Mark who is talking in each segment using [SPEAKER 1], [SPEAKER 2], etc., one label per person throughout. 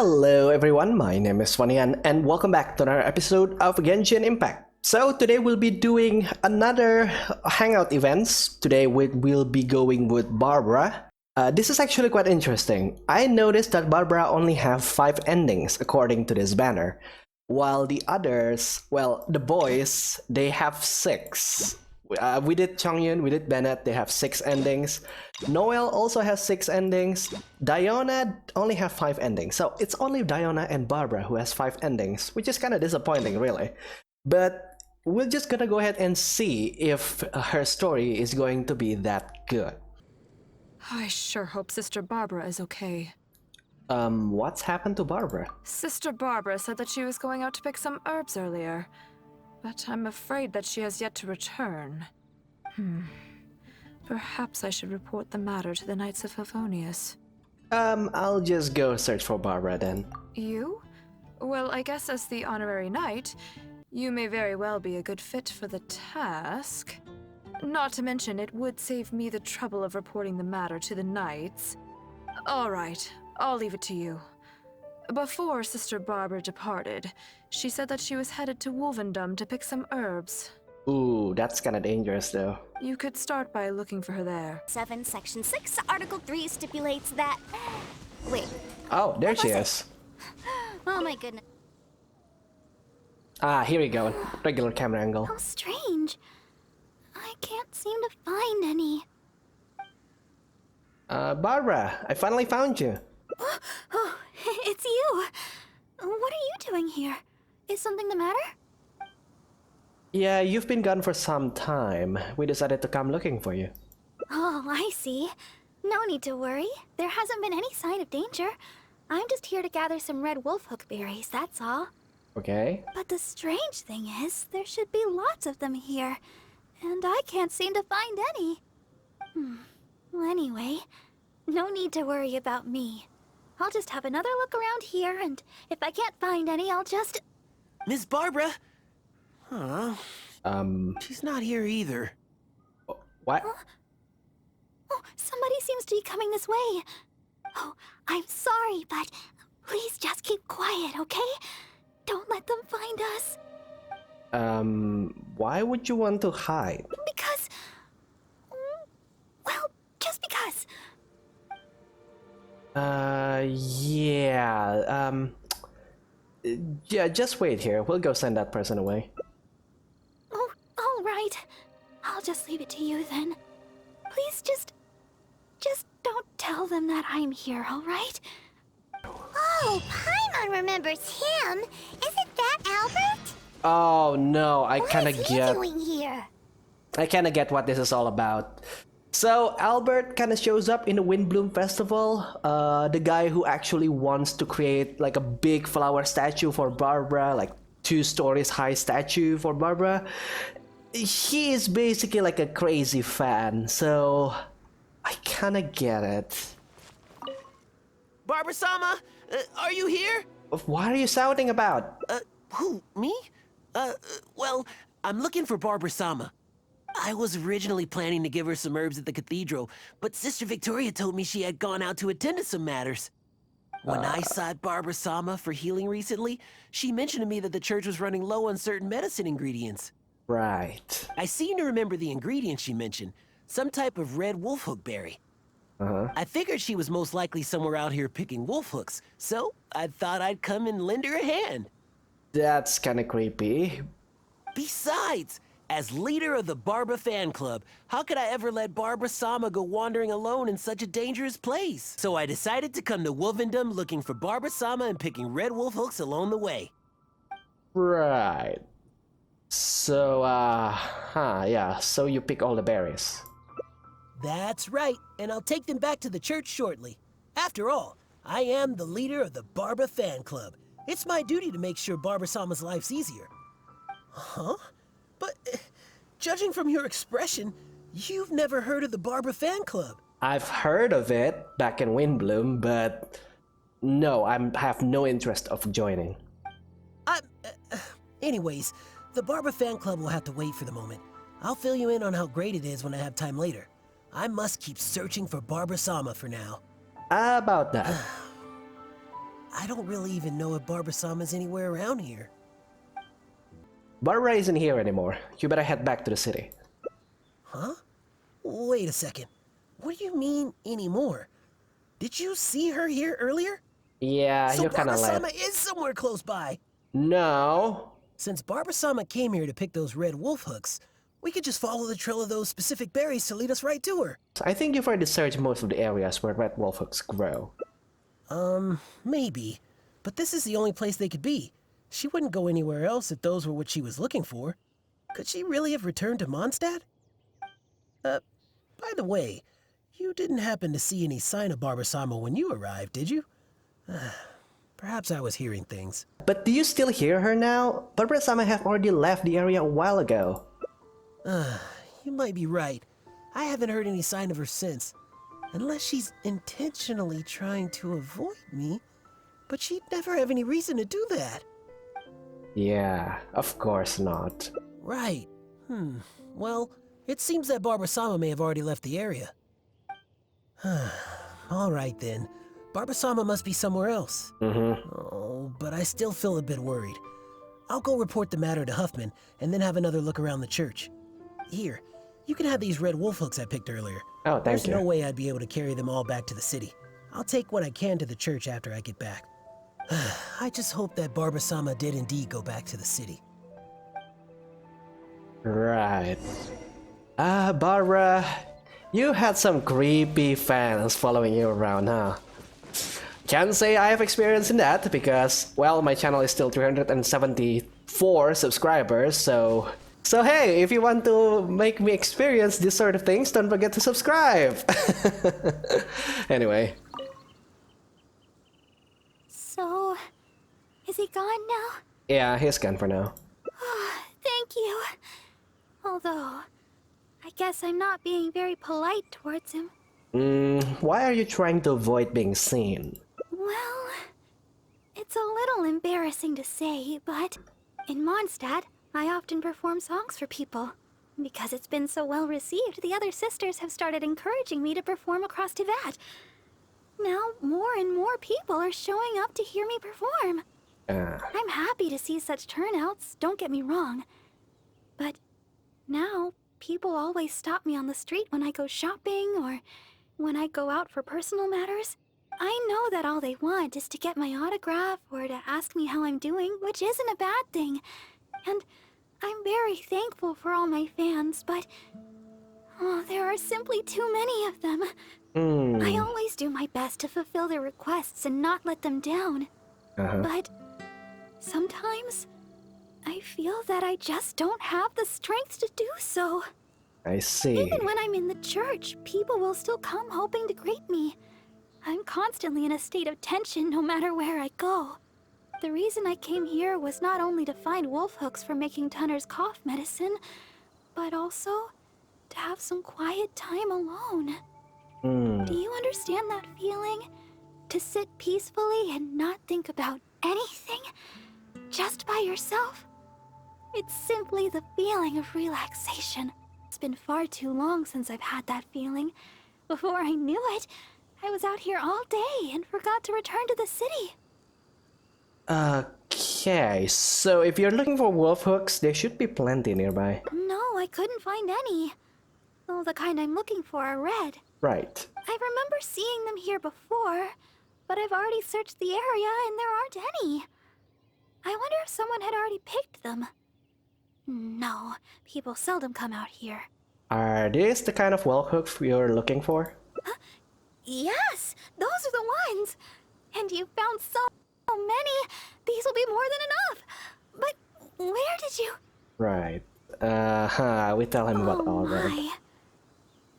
[SPEAKER 1] Hello everyone, my name is Swanian and welcome back to another episode of Genshin Impact. So today we'll be doing another Hangout events. Today we'll be going with Barbara. This is actually quite interesting. I noticed that Barbara only have 5 endings according to this banner. While the others, well, the boys, they have 6. We did Chongyun, we did Bennett, they have 6 endings. Noel also has 6 endings. Diona only have 5 endings. So it's only Diona and Barbara who has 5 endings, which is kind of disappointing, really. But we're just gonna go ahead and see if her story is going to be that good.
[SPEAKER 2] I sure hope Sister Barbara is okay.
[SPEAKER 1] What's happened to Barbara?
[SPEAKER 2] Sister Barbara said that she was going out to pick some herbs earlier, but I'm afraid that she has yet to return. Perhaps I should report the matter to the Knights of Favonius.
[SPEAKER 1] I'll just go search for Barbara then.
[SPEAKER 2] You? Well, I guess as the honorary knight, you may very well be a good fit for the task. Not to mention, it would save me the trouble of reporting the matter to the Knights. All right, I'll leave it to you. Before Sister Barbara departed, she said that she was headed to Wolvendom to pick some herbs.
[SPEAKER 1] Ooh, that's kinda dangerous though.
[SPEAKER 2] You could start by looking for her there.
[SPEAKER 3] 7, Section 6, Article 3 stipulates that... Wait.
[SPEAKER 1] Oh, there she is.
[SPEAKER 3] Oh my goodness.
[SPEAKER 1] Ah, here we go. Regular camera angle.
[SPEAKER 3] How strange. I can't seem to find any.
[SPEAKER 1] Barbara, I finally found you.
[SPEAKER 3] Oh, it's you. What are you doing here? Is something the matter?
[SPEAKER 1] Yeah, you've been gone for some time. We decided to come looking for you.
[SPEAKER 3] Oh, I see. No need to worry. There hasn't been any sign of danger. I'm just here to gather some red wolfhook berries, that's all.
[SPEAKER 1] Okay.
[SPEAKER 3] But the strange thing is, there should be lots of them here. And I can't seem to find any. Well, anyway, no need to worry about me. I'll just have another look around here, and if I can't find any, I'll just...
[SPEAKER 4] Miss Barbara? Huh? She's not here either.
[SPEAKER 1] What?
[SPEAKER 3] Oh, somebody seems to be coming this way. Oh, I'm sorry, but please just keep quiet, okay? Don't let them find us.
[SPEAKER 1] Why would you want to hide?
[SPEAKER 3] Because... Well, just because.
[SPEAKER 1] Yeah, just wait here. We'll go send that person away.
[SPEAKER 3] Oh, all right. I'll just leave it to you then. Please just don't tell them that I'm here, all right?
[SPEAKER 5] Oh, Paimon remembers him. Isn't that Albert?
[SPEAKER 1] Oh no, I kinda
[SPEAKER 5] What is he doing here?
[SPEAKER 1] I kinda get what this is all about. So Albert kinda shows up in the Windbloom Festival. The guy who actually wants to create like a big flower statue for Barbara, like 2 stories high statue for Barbara. He is basically like a crazy fan, so I kinda get it.
[SPEAKER 4] Barbara-sama, are you here?
[SPEAKER 1] What are you shouting about?
[SPEAKER 4] Who, me? Well, I'm looking for Barbara-sama. I was originally planning to give her some herbs at the cathedral, but Sister Victoria told me she had gone out to attend to some matters. When I sought Barbara-sama for healing recently, she mentioned to me that the church was running low on certain medicine ingredients.
[SPEAKER 1] Right.
[SPEAKER 4] I seem to remember the ingredients she mentioned, some type of red wolfhook berry. I figured she was most likely somewhere out here picking wolfhooks, so I thought I'd come and lend her a hand.
[SPEAKER 1] That's kinda creepy.
[SPEAKER 4] Besides, as leader of the Barbara fan club, how could I ever let Barbara-sama go wandering alone in such a dangerous place? So I decided to come to Wolvendom looking for Barbara-sama and picking red wolfhooks along the way.
[SPEAKER 1] Right. So, yeah, so you pick all the berries.
[SPEAKER 4] That's right, and I'll take them back to the church shortly. After all, I am the leader of the Barbara fan club. It's my duty to make sure Barbara-sama's life's easier. Huh? But, judging from your expression, you've never heard of the Barbara fan club.
[SPEAKER 1] I've heard of it back in Windbloom, but no, I have no interest of joining.
[SPEAKER 4] Anyways, the Barbara fan club will have to wait for the moment. I'll fill you in on how great it is when I have time later. I must keep searching for Barbara-sama for now.
[SPEAKER 1] About that.
[SPEAKER 4] I don't really even know if Barbara-sama's anywhere around here.
[SPEAKER 1] Barbara isn't here anymore. You better head back to the city.
[SPEAKER 4] Huh? Wait a second. What do you mean, anymore? Did you see her here earlier?
[SPEAKER 1] Yeah,
[SPEAKER 4] So
[SPEAKER 1] you're kinda
[SPEAKER 4] Barbara-sama
[SPEAKER 1] late.
[SPEAKER 4] is somewhere close by.
[SPEAKER 1] No.
[SPEAKER 4] Since Barbara-sama came here to pick those red wolf hooks, we could just follow the trail of those specific berries to lead us right to her.
[SPEAKER 1] I think you've already searched most of the areas where red wolf hooks grow.
[SPEAKER 4] Maybe. But this is the only place they could be. She wouldn't go anywhere else if those were what she was looking for. Could she really have returned to Mondstadt? By the way, you didn't happen to see any sign of Barbara-sama when you arrived, did you? Perhaps I was hearing things.
[SPEAKER 1] But do you still hear her now? Barbara-sama have already left the area a while ago.
[SPEAKER 4] You might be right. I haven't heard any sign of her since. Unless she's intentionally trying to avoid me. But she'd never have any reason to do that.
[SPEAKER 1] Yeah, of course not.
[SPEAKER 4] Right. Well, it seems that Barbara-sama may have already left the area. Alright then. Barbara-sama must be somewhere else. Oh, but I still feel a bit worried. I'll go report the matter to Huffman, and then have another look around the church. Here, you can have these red wolf hooks I picked earlier.
[SPEAKER 1] Oh, thank
[SPEAKER 4] There's
[SPEAKER 1] you.
[SPEAKER 4] no way I'd be able to carry them all back to the city. I'll take what I can to the church after I get back. I just hope that Barbara-sama did indeed go back to the city.
[SPEAKER 1] Right. Barbara, you had some creepy fans following you around, huh? Can't say I have experience in that because, well, my channel is still 374 subscribers, so hey, if you want to make me experience this sort of things, don't forget to subscribe! Anyway.
[SPEAKER 3] So, is he gone now?
[SPEAKER 1] Yeah, he's gone for now.
[SPEAKER 3] Thank you. Although, I guess I'm not being very polite towards him.
[SPEAKER 1] Why are you trying to avoid being seen?
[SPEAKER 3] Well, it's a little embarrassing to say, but in Mondstadt, I often perform songs for people. Because it's been so well received, the other sisters have started encouraging me to perform across Teyvat. Now, more and more people are showing up to hear me perform. I'm happy to see such turnouts, don't get me wrong. But now, people always stop me on the street when I go shopping or when I go out for personal matters. I know that all they want is to get my autograph or to ask me how I'm doing, which isn't a bad thing. And I'm very thankful for all my fans, but there are simply too many of them. I always do my best to fulfill their requests and not let them down. But sometimes I feel that I just don't have the strength to do so.
[SPEAKER 1] I see.
[SPEAKER 3] Even when I'm in the church, people will still come hoping to greet me. I'm constantly in a state of tension no matter where I go. The reason I came here was not only to find wolf hooks for making Tunner's cough medicine, but also to have some quiet time alone. Do you understand that feeling? To sit peacefully and not think about anything? Just by yourself? It's simply the feeling of relaxation. It's been far too long since I've had that feeling. Before I knew it, I was out here all day and forgot to return to the city.
[SPEAKER 1] Okay, so if you're looking for wolf hooks, there should be plenty nearby.
[SPEAKER 3] No, I couldn't find any. Though the kind I'm looking for are red.
[SPEAKER 1] Right.
[SPEAKER 3] I remember seeing them here before, but I've already searched the area and there aren't any. I wonder if someone had already picked them. No, people seldom come out here.
[SPEAKER 1] Are these the kind of wolf hooks you're looking for?
[SPEAKER 3] Yes, those are the ones. And you found so many. These will be more than enough. But where did you...
[SPEAKER 1] Right. We tell him about Albert.
[SPEAKER 3] My.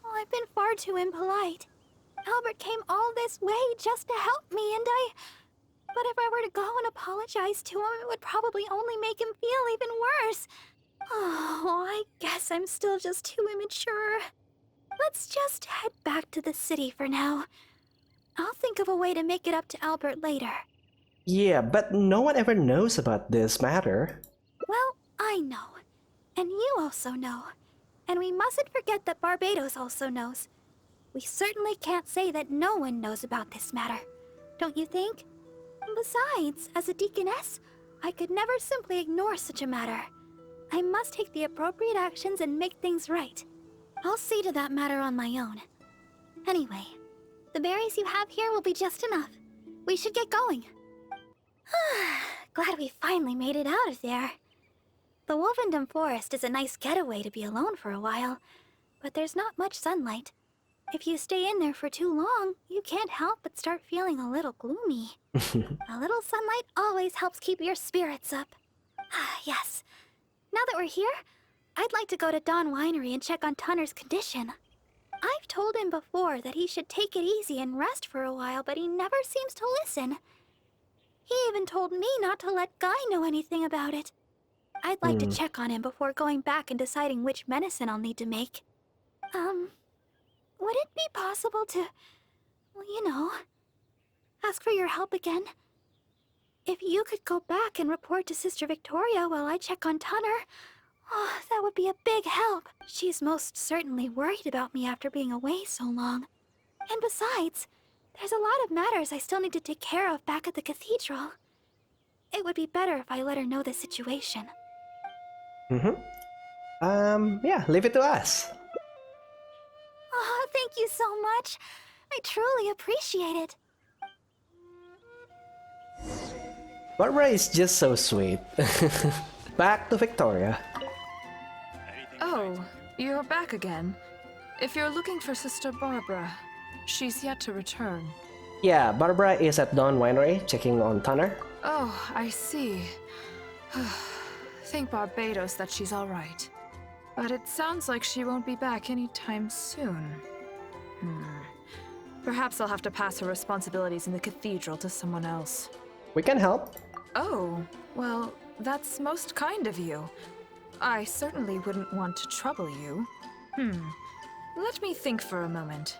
[SPEAKER 3] Oh, I've been far too impolite. Albert came all this way just to help me, and But if I were to go and apologize to him, it would probably only make him feel even worse. Oh, I guess I'm still just too immature. Let's just head back to the city for now. I'll think of a way to make it up to Albert later.
[SPEAKER 1] Yeah, but no one ever knows about this matter.
[SPEAKER 3] Well, I know. And you also know. And we mustn't forget that Barbados also knows. We certainly can't say that no one knows about this matter. Don't you think? Besides, as a deaconess, I could never simply ignore such a matter. I must take the appropriate actions and make things right. I'll see to that matter on my own. Anyway, the berries you have here will be just enough. We should get going. Glad we finally made it out of there. The Wolvendom forest is a nice getaway to be alone for a while, but there's not much sunlight. If you stay in there for too long, you can't help but start feeling a little gloomy. A little sunlight always helps keep your spirits up. Yes. Now that we're here, I'd like to go to Dawn Winery and check on Tunner's condition. I've told him before that he should take it easy and rest for a while, but he never seems to listen. He even told me not to let Guy know anything about it. I'd like to check on him before going back and deciding which medicine I'll need to make. Would it be possible to, well, you know, ask for your help again? If you could go back and report to Sister Victoria while I check on Tunner, oh, that would be a big help. She's most certainly worried about me after being away so long. And besides, there's a lot of matters I still need to take care of back at the cathedral. It would be better if I let her know the situation.
[SPEAKER 1] Yeah, leave it to us.
[SPEAKER 3] Oh, thank you so much. I truly appreciate it.
[SPEAKER 1] Barbara is just so sweet. Back to Victoria.
[SPEAKER 2] Oh, you're back again. If you're looking for Sister Barbara, she's yet to return.
[SPEAKER 1] Yeah, Barbara is at Dawn Winery checking on Tunner.
[SPEAKER 2] Oh, I see. Thank Barbados that she's all right. But it sounds like she won't be back anytime soon. Perhaps I'll have to pass her responsibilities in the cathedral to someone else.
[SPEAKER 1] We can help.
[SPEAKER 2] Oh, well, that's most kind of you. I certainly wouldn't want to trouble you. Let me think for a moment.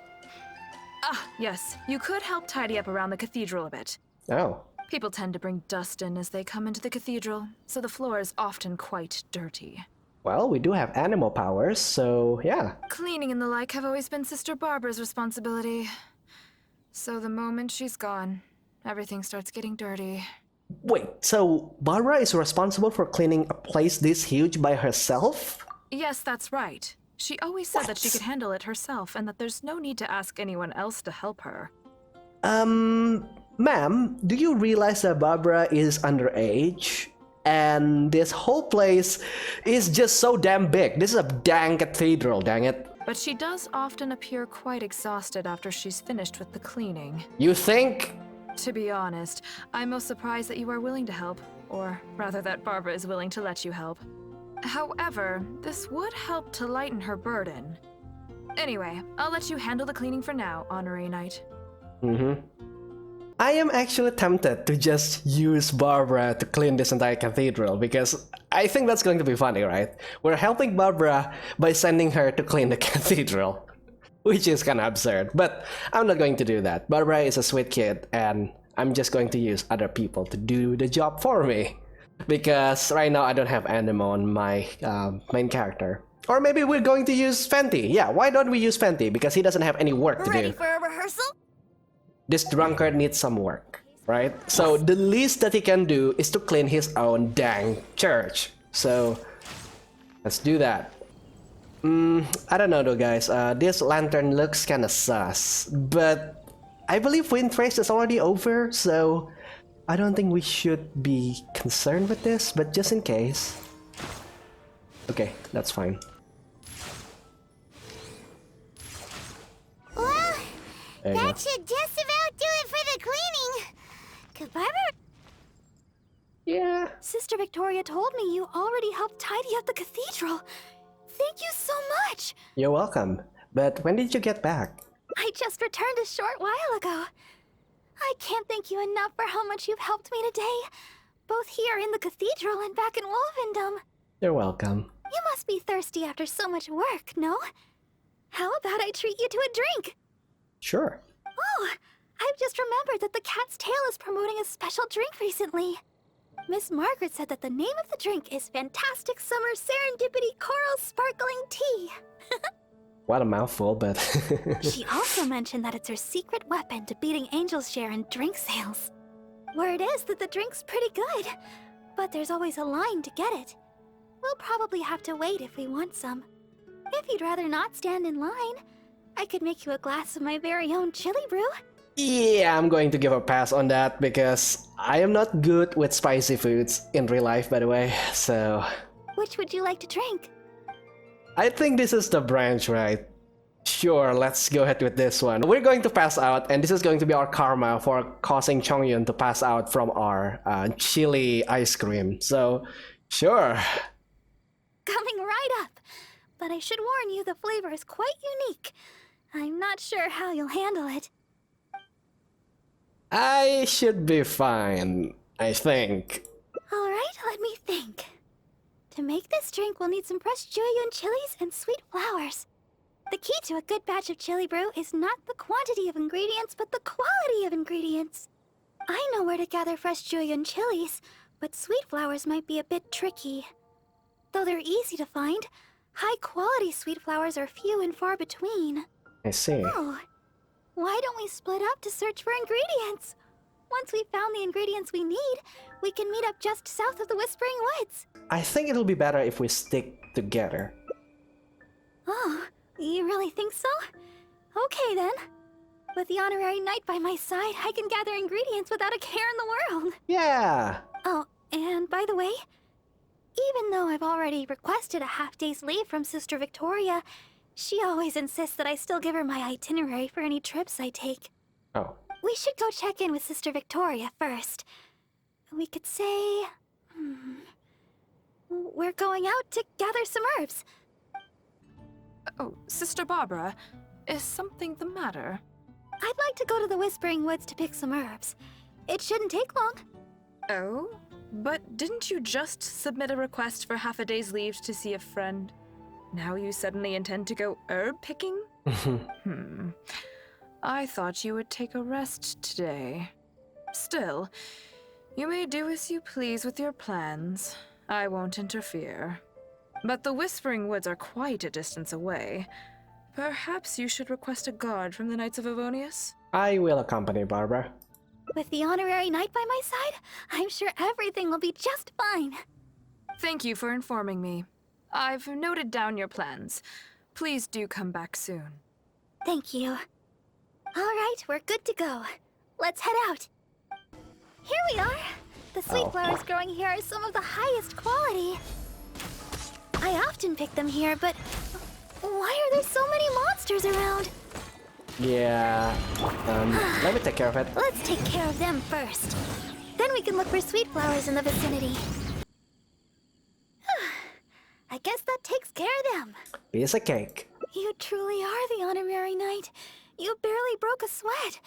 [SPEAKER 2] Ah, yes, you could help tidy up around the cathedral a bit.
[SPEAKER 1] Oh.
[SPEAKER 2] People tend to bring dust in as they come into the cathedral, so the floor is often quite dirty.
[SPEAKER 1] Well, we do have animal powers, so yeah.
[SPEAKER 2] Cleaning and the like have always been Sister Barbara's responsibility. So the moment she's gone, everything starts getting dirty.
[SPEAKER 1] Wait, so Barbara is responsible for cleaning a place this huge by herself?
[SPEAKER 2] Yes, that's right. She always said that she could handle it herself and that there's no need to ask anyone else to help her.
[SPEAKER 1] Ma'am, do you realize that Barbara is underage? And this whole place is just so damn big. This is a dang cathedral, dang it.
[SPEAKER 2] But she does often appear quite exhausted after she's finished with the cleaning.
[SPEAKER 1] You think?
[SPEAKER 2] To be honest, I'm most surprised that you are willing to help, or rather that Barbara is willing to let you help. However, this would help to lighten her burden. Anyway, I'll let you handle the cleaning for now, Honorary Knight.
[SPEAKER 1] I am actually tempted to just use Barbara to clean this entire cathedral because I think that's going to be funny, right? We're helping Barbara by sending her to clean the cathedral, which is kind of absurd, but I'm not going to do that. Barbara is a sweet kid and I'm just going to use other people to do the job for me because right now I don't have Anemo on my main character. Or maybe we're going to use Fenty. Yeah, why don't we use Fenty? Because he doesn't have any work to do.
[SPEAKER 5] Ready for a rehearsal?
[SPEAKER 1] This drunkard needs some work, right? So the least that he can do is to clean his own dang church. So let's do that. I don't know though, guys. This lantern looks kind of sus, but I believe wind race is already over, so I don't think we should be concerned with this, but just in case. Okay, that's fine.
[SPEAKER 5] Well,
[SPEAKER 1] There you go.
[SPEAKER 5] that should just about do it for the cleaning. Could Barbara...
[SPEAKER 1] Yeah.
[SPEAKER 3] Sister Victoria told me you already helped tidy up the cathedral. Thank you so much.
[SPEAKER 1] You're welcome. But when did you get back?
[SPEAKER 3] I just returned a short while ago. I can't thank you enough for how much you've helped me today, both here in the cathedral and back in Wolvendom.
[SPEAKER 1] You're welcome.
[SPEAKER 3] You must be thirsty after so much work, no? How about I treat you to a drink?
[SPEAKER 1] Sure.
[SPEAKER 3] Oh, I've just remembered that the Cat's Tail is promoting a special drink recently. Miss Margaret said that the name of the drink is Fantastic Summer Serendipity Coral Sparkling Tea.
[SPEAKER 1] What a mouthful, but...
[SPEAKER 3] She also mentioned that it's her secret weapon to beating Angel's share in drink sales. Word is that the drink's pretty good, but there's always a line to get it. We'll probably have to wait if we want some. If you'd rather not stand in line, I could make you a glass of my very own Chilibrew.
[SPEAKER 1] Yeah, I'm going to give a pass on that because I am not good with spicy foods in real life, by the way, so...
[SPEAKER 3] Which would you like to drink?
[SPEAKER 1] I think this is the branch, right? Sure, let's go ahead with this one. We're going to pass out, and this is going to be our karma for causing Chongyun to pass out from our chili ice cream. So, sure.
[SPEAKER 3] Coming right up. But I should warn you, the flavor is quite unique. I'm not sure how you'll handle it.
[SPEAKER 1] I should be fine, I think.
[SPEAKER 3] Alright, let me think. To make this drink, we'll need some fresh Jueyun chilies and sweet flowers. The key to a good batch of Chilibrew is not the quantity of ingredients, but the quality of ingredients. I know where to gather fresh Jueyun chilies, but sweet flowers might be a bit tricky. Though they're easy to find, high-quality sweet flowers are few and far between.
[SPEAKER 1] I see.
[SPEAKER 3] Oh, why don't we split up to search for ingredients? Once we've found the ingredients we need, we can meet up just south of the Whispering Woods.
[SPEAKER 1] I think it'll be better if we stick together.
[SPEAKER 3] Oh, you really think so? Okay then. With the honorary knight by my side, I can gather ingredients without a care in the world.
[SPEAKER 1] Yeah!
[SPEAKER 3] Oh, and by the way, even though I've already requested a half-day's leave from Sister Victoria, she always insists that I still give her my itinerary for any trips I take.
[SPEAKER 1] Oh.
[SPEAKER 3] We should go check in with Sister Victoria first. We could say... we're going out to gather some herbs.
[SPEAKER 2] Oh, Sister Barbara, is something the matter?
[SPEAKER 3] I'd like to go to the Whispering Woods to pick some herbs. It shouldn't take long.
[SPEAKER 2] Oh? But didn't you just submit a request for half a day's leave to see a friend? Now you suddenly intend to go herb picking? I thought you would take a rest today. Still, you may do as you please with your plans. I won't interfere. But the Whispering Woods are quite a distance away. Perhaps you should request a guard from the Knights of Avonius?
[SPEAKER 1] I will accompany Barbara.
[SPEAKER 3] With the honorary knight by my side, I'm sure everything will be just fine.
[SPEAKER 2] Thank you for informing me. I've noted down your plans. Please do come back soon.
[SPEAKER 3] Thank you. All right, we're good to go. Let's head out. Here we are. The sweet flowers growing here are some of the highest quality. I often pick them here, but why are there so many monsters around?
[SPEAKER 1] Yeah, let me take care of it.
[SPEAKER 3] Let's take care of them first. Then we can look for sweet flowers in the vicinity. I guess that takes care of them.
[SPEAKER 1] Piece of cake.
[SPEAKER 3] You truly are the honorary knight. You barely broke a sweat.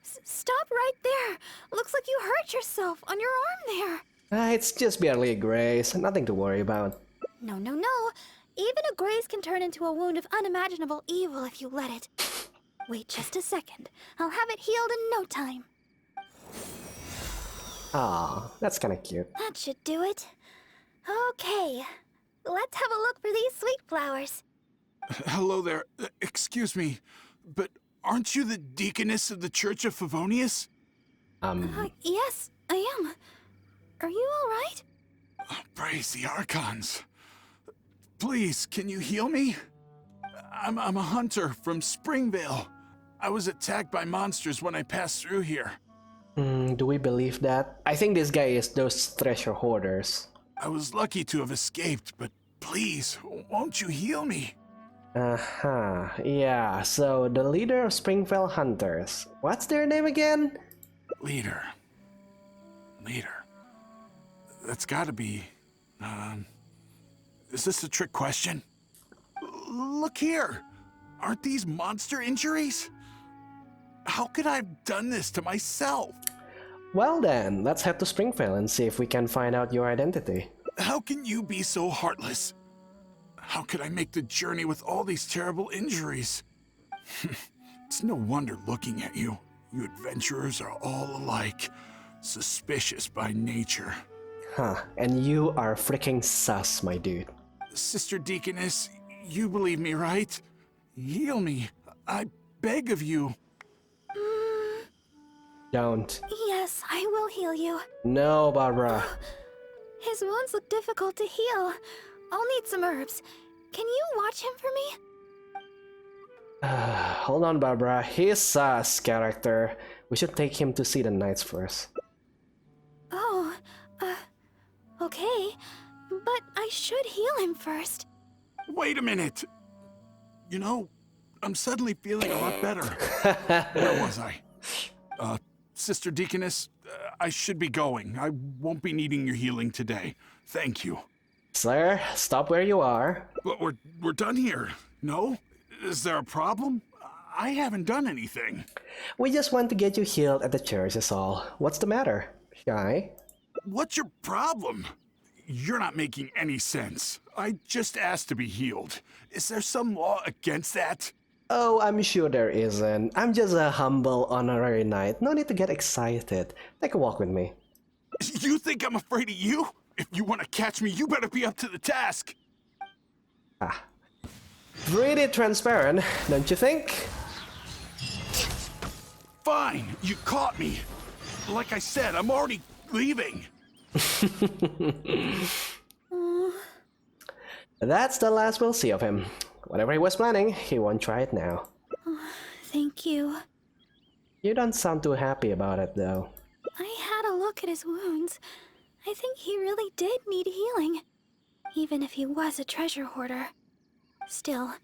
[SPEAKER 3] Stop right there. Looks like you hurt yourself on your arm there.
[SPEAKER 1] It's just barely a graze, nothing to worry about.
[SPEAKER 3] No, no, no. Even a graze can turn into a wound of unimaginable evil if you let it. Wait just a second. I'll have it healed in no time.
[SPEAKER 1] Aw, that's kinda cute.
[SPEAKER 3] That should do it. Okay. Let's have a look for these sweet flowers.
[SPEAKER 6] Hello there. Excuse me, but aren't you the deaconess of the Church of Favonius?
[SPEAKER 3] Yes, I am. Are you all right?
[SPEAKER 6] Praise the Archons. Please, can you heal me? I'm a hunter from Springvale. I was attacked by monsters when I passed through here.
[SPEAKER 1] Do we believe that? I think this guy is those treasure hoarders.
[SPEAKER 6] I was lucky to have escaped, but please, won't you heal me?
[SPEAKER 1] Yeah, so the leader of Springvale Hunters. What's their name again?
[SPEAKER 6] Leader. That's gotta be... Is this a trick question? Look here! Aren't these monster injuries? How could I have done this to myself?
[SPEAKER 1] Well then, let's head to Springvale and see if we can find out your identity.
[SPEAKER 6] How can you be so heartless? How could I make the journey with all these terrible injuries? It's no wonder looking at you. You adventurers are all alike. Suspicious by nature.
[SPEAKER 1] And you are freaking sus, my dude.
[SPEAKER 6] Sister Deaconess, you believe me, right? Heal me. I beg of you.
[SPEAKER 1] Don't.
[SPEAKER 3] Yes, I will heal you.
[SPEAKER 1] No, Barbara.
[SPEAKER 3] His wounds look difficult to heal. I'll need some herbs. Can you watch him for me?
[SPEAKER 1] Hold on, Barbara. He's Sus character. We should take him to see the knights first.
[SPEAKER 3] Oh, okay. But I should heal him first.
[SPEAKER 6] Wait a minute! You know, I'm suddenly feeling a lot better. Where was I? Sister Deaconess, I should be going. I won't be needing your healing today. Thank you.
[SPEAKER 1] Sir, stop where you are.
[SPEAKER 6] But we're done here. No? Is there a problem? I haven't done anything.
[SPEAKER 1] We just want to get you healed at the church is all. What's the matter? Shy?
[SPEAKER 6] What's your problem? You're not making any sense. I just asked to be healed. Is there some law against that?
[SPEAKER 1] Oh, I'm sure there isn't. I'm just a humble honorary knight. No need to get excited. Take a walk with me.
[SPEAKER 6] You think I'm afraid of you? If you want to catch me, you better be up to the task.
[SPEAKER 1] Pretty transparent, don't you think?
[SPEAKER 6] Fine, you caught me. Like I said, I'm already leaving.
[SPEAKER 1] That's the last we'll see of him. Whatever he was planning, he won't try it now.
[SPEAKER 3] Thank you.
[SPEAKER 1] You don't sound too happy about it, though.
[SPEAKER 3] I had a look at his wounds. I think he really did need healing. Even if he was a treasure hoarder. Still,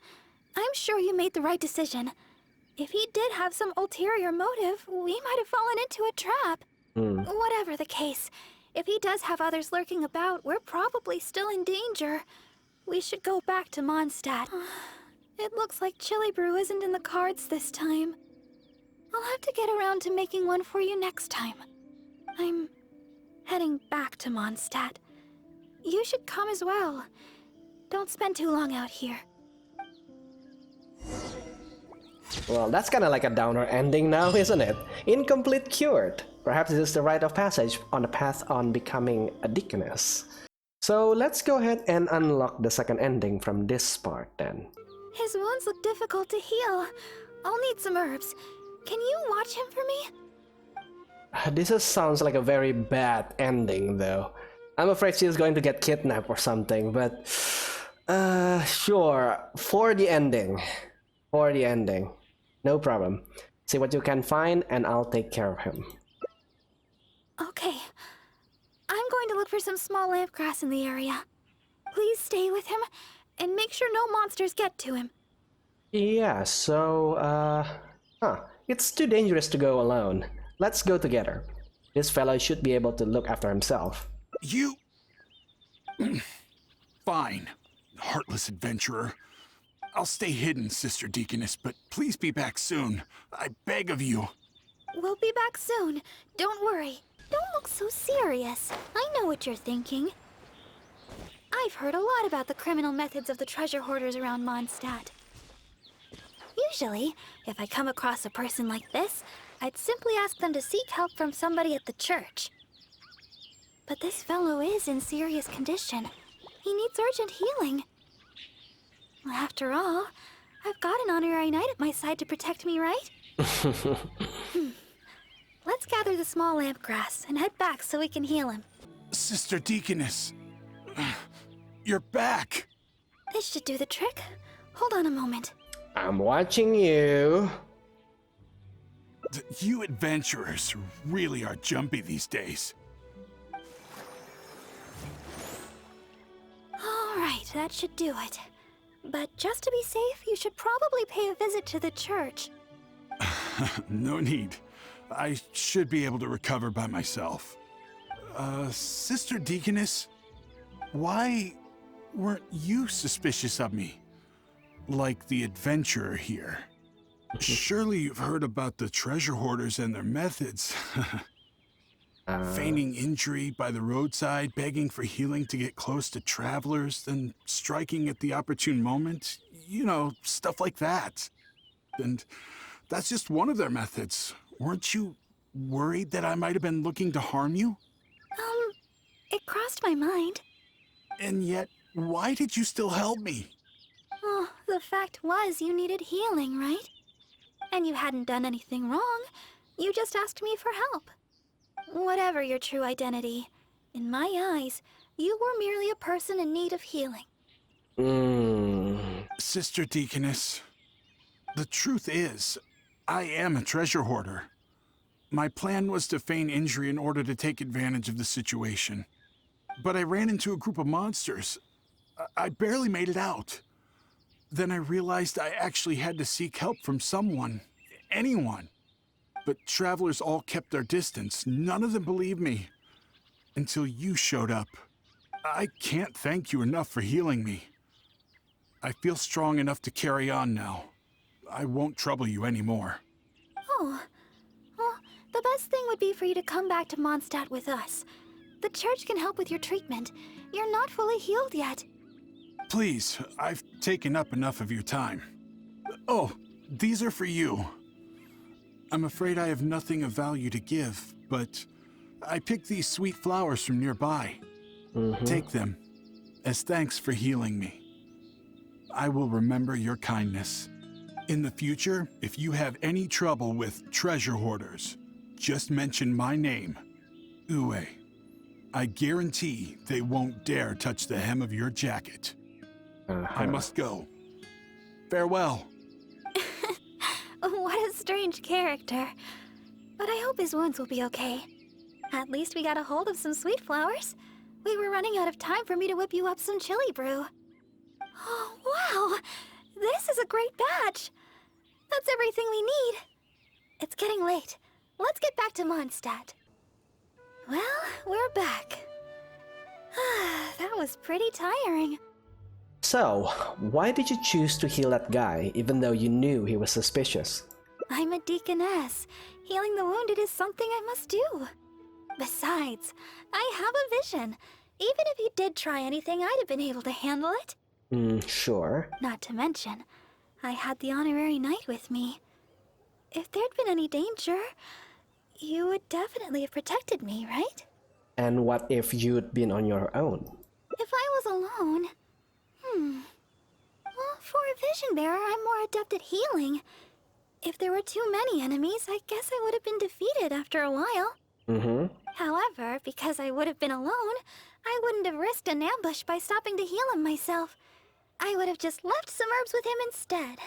[SPEAKER 3] I'm sure you made the right decision. If he did have some ulterior motive, we might have fallen into a trap. Whatever the case, if he does have others lurking about, we're probably still in danger. We should go back to Mondstadt. It looks like Chilibrew isn't in the cards this time. I'll have to get around to making one for you next time. I'm heading back to Mondstadt. You should come as well. Don't spend too long out here.
[SPEAKER 1] Well, that's kinda like a downer ending now, isn't it? Incomplete cured. Perhaps this is the rite of passage on the path on becoming a deaconess. So let's go ahead and unlock the second ending from this part then.
[SPEAKER 3] His wounds look difficult to heal. I'll need some herbs. Can you watch him for me?
[SPEAKER 1] Sounds like a very bad ending though. I'm afraid she's going to get kidnapped or something, but sure, for the ending. For the ending. No problem. See what you can find and I'll take care of him.
[SPEAKER 3] Okay. I'm going to look for some small lamp grass in the area. Please stay with him and make sure no monsters get to him.
[SPEAKER 1] Yeah, so, it's too dangerous to go alone. Let's go together. This fellow should be able to look after himself.
[SPEAKER 6] You... Fine, heartless adventurer. I'll stay hidden, Sister Deaconess, but please be back soon. I beg of you.
[SPEAKER 3] We'll be back soon. Don't worry. Don't look so serious. I know what you're thinking. I've heard a lot about the criminal methods of the treasure hoarders around Mondstadt. Usually, if I come across a person like this, I'd simply ask them to seek help from somebody at the church. But this fellow is in serious condition. He needs urgent healing. After all, I've got an honorary knight at my side to protect me, right? Let's gather the small lamp grass and head back so we can heal him.
[SPEAKER 6] Sister Deaconess, you're back.
[SPEAKER 3] This should do the trick. Hold on a moment.
[SPEAKER 1] I'm watching you.
[SPEAKER 6] You adventurers really are jumpy these days.
[SPEAKER 3] All right, that should do it. But just to be safe, you should probably pay a visit to the church.
[SPEAKER 6] No need. I should be able to recover by myself. Sister Deaconess, why weren't you suspicious of me? Like the adventurer here. Surely you've heard about the treasure hoarders and their methods. Feigning injury by the roadside, begging for healing to get close to travelers, then striking at the opportune moment. You know, stuff like that. And that's just one of their methods. Weren't you worried that I might have been looking to harm you?
[SPEAKER 3] It crossed my mind.
[SPEAKER 6] And yet, why did you still help me?
[SPEAKER 3] Oh, the fact was you needed healing, right? And you hadn't done anything wrong. You just asked me for help. Whatever your true identity, in my eyes, you were merely a person in need of healing.
[SPEAKER 6] Sister Deaconess, the truth is, I am a treasure hoarder. My plan was to feign injury in order to take advantage of the situation. But I ran into a group of monsters. I barely made it out. Then I realized I actually had to seek help from someone, anyone. But travelers all kept their distance. None of them believed me. Until you showed up. I can't thank you enough for healing me. I feel strong enough to carry on now. I won't trouble you anymore.
[SPEAKER 3] Oh, well, the best thing would be for you to come back to Mondstadt with us. The church can help with your treatment. You're not fully healed yet.
[SPEAKER 6] Please, I've taken up enough of your time. Oh, these are for you. I'm afraid I have nothing of value to give, but I picked these sweet flowers from nearby. Take them, as thanks for healing me. I will remember your kindness. In the future, if you have any trouble with treasure hoarders, just mention my name, Uwe. I guarantee they won't dare touch the hem of your jacket. I must go. Farewell.
[SPEAKER 3] What a strange character. But I hope his wounds will be okay. At least we got a hold of some sweet flowers. We were running out of time for me to whip you up some chili brew. Oh, wow! This is a great batch! That's everything we need. It's getting late. Let's get back to Mondstadt. Well, we're back. That was pretty tiring.
[SPEAKER 1] So, why did you choose to heal that guy even though you knew he was suspicious?
[SPEAKER 3] I'm a deaconess. Healing the wounded is something I must do. Besides, I have a vision. Even if you did try anything, I'd have been able to handle it.
[SPEAKER 1] Sure.
[SPEAKER 3] Not to mention, I had the honorary knight with me. If there'd been any danger, you would definitely have protected me, right?
[SPEAKER 1] And what if you'd been on your own?
[SPEAKER 3] If I was alone... Well, for a vision bearer, I'm more adept at healing. If there were too many enemies, I guess I would have been defeated after a while. However, because I would have been alone, I wouldn't have risked an ambush by stopping to heal him myself. I would have just left some herbs with him instead.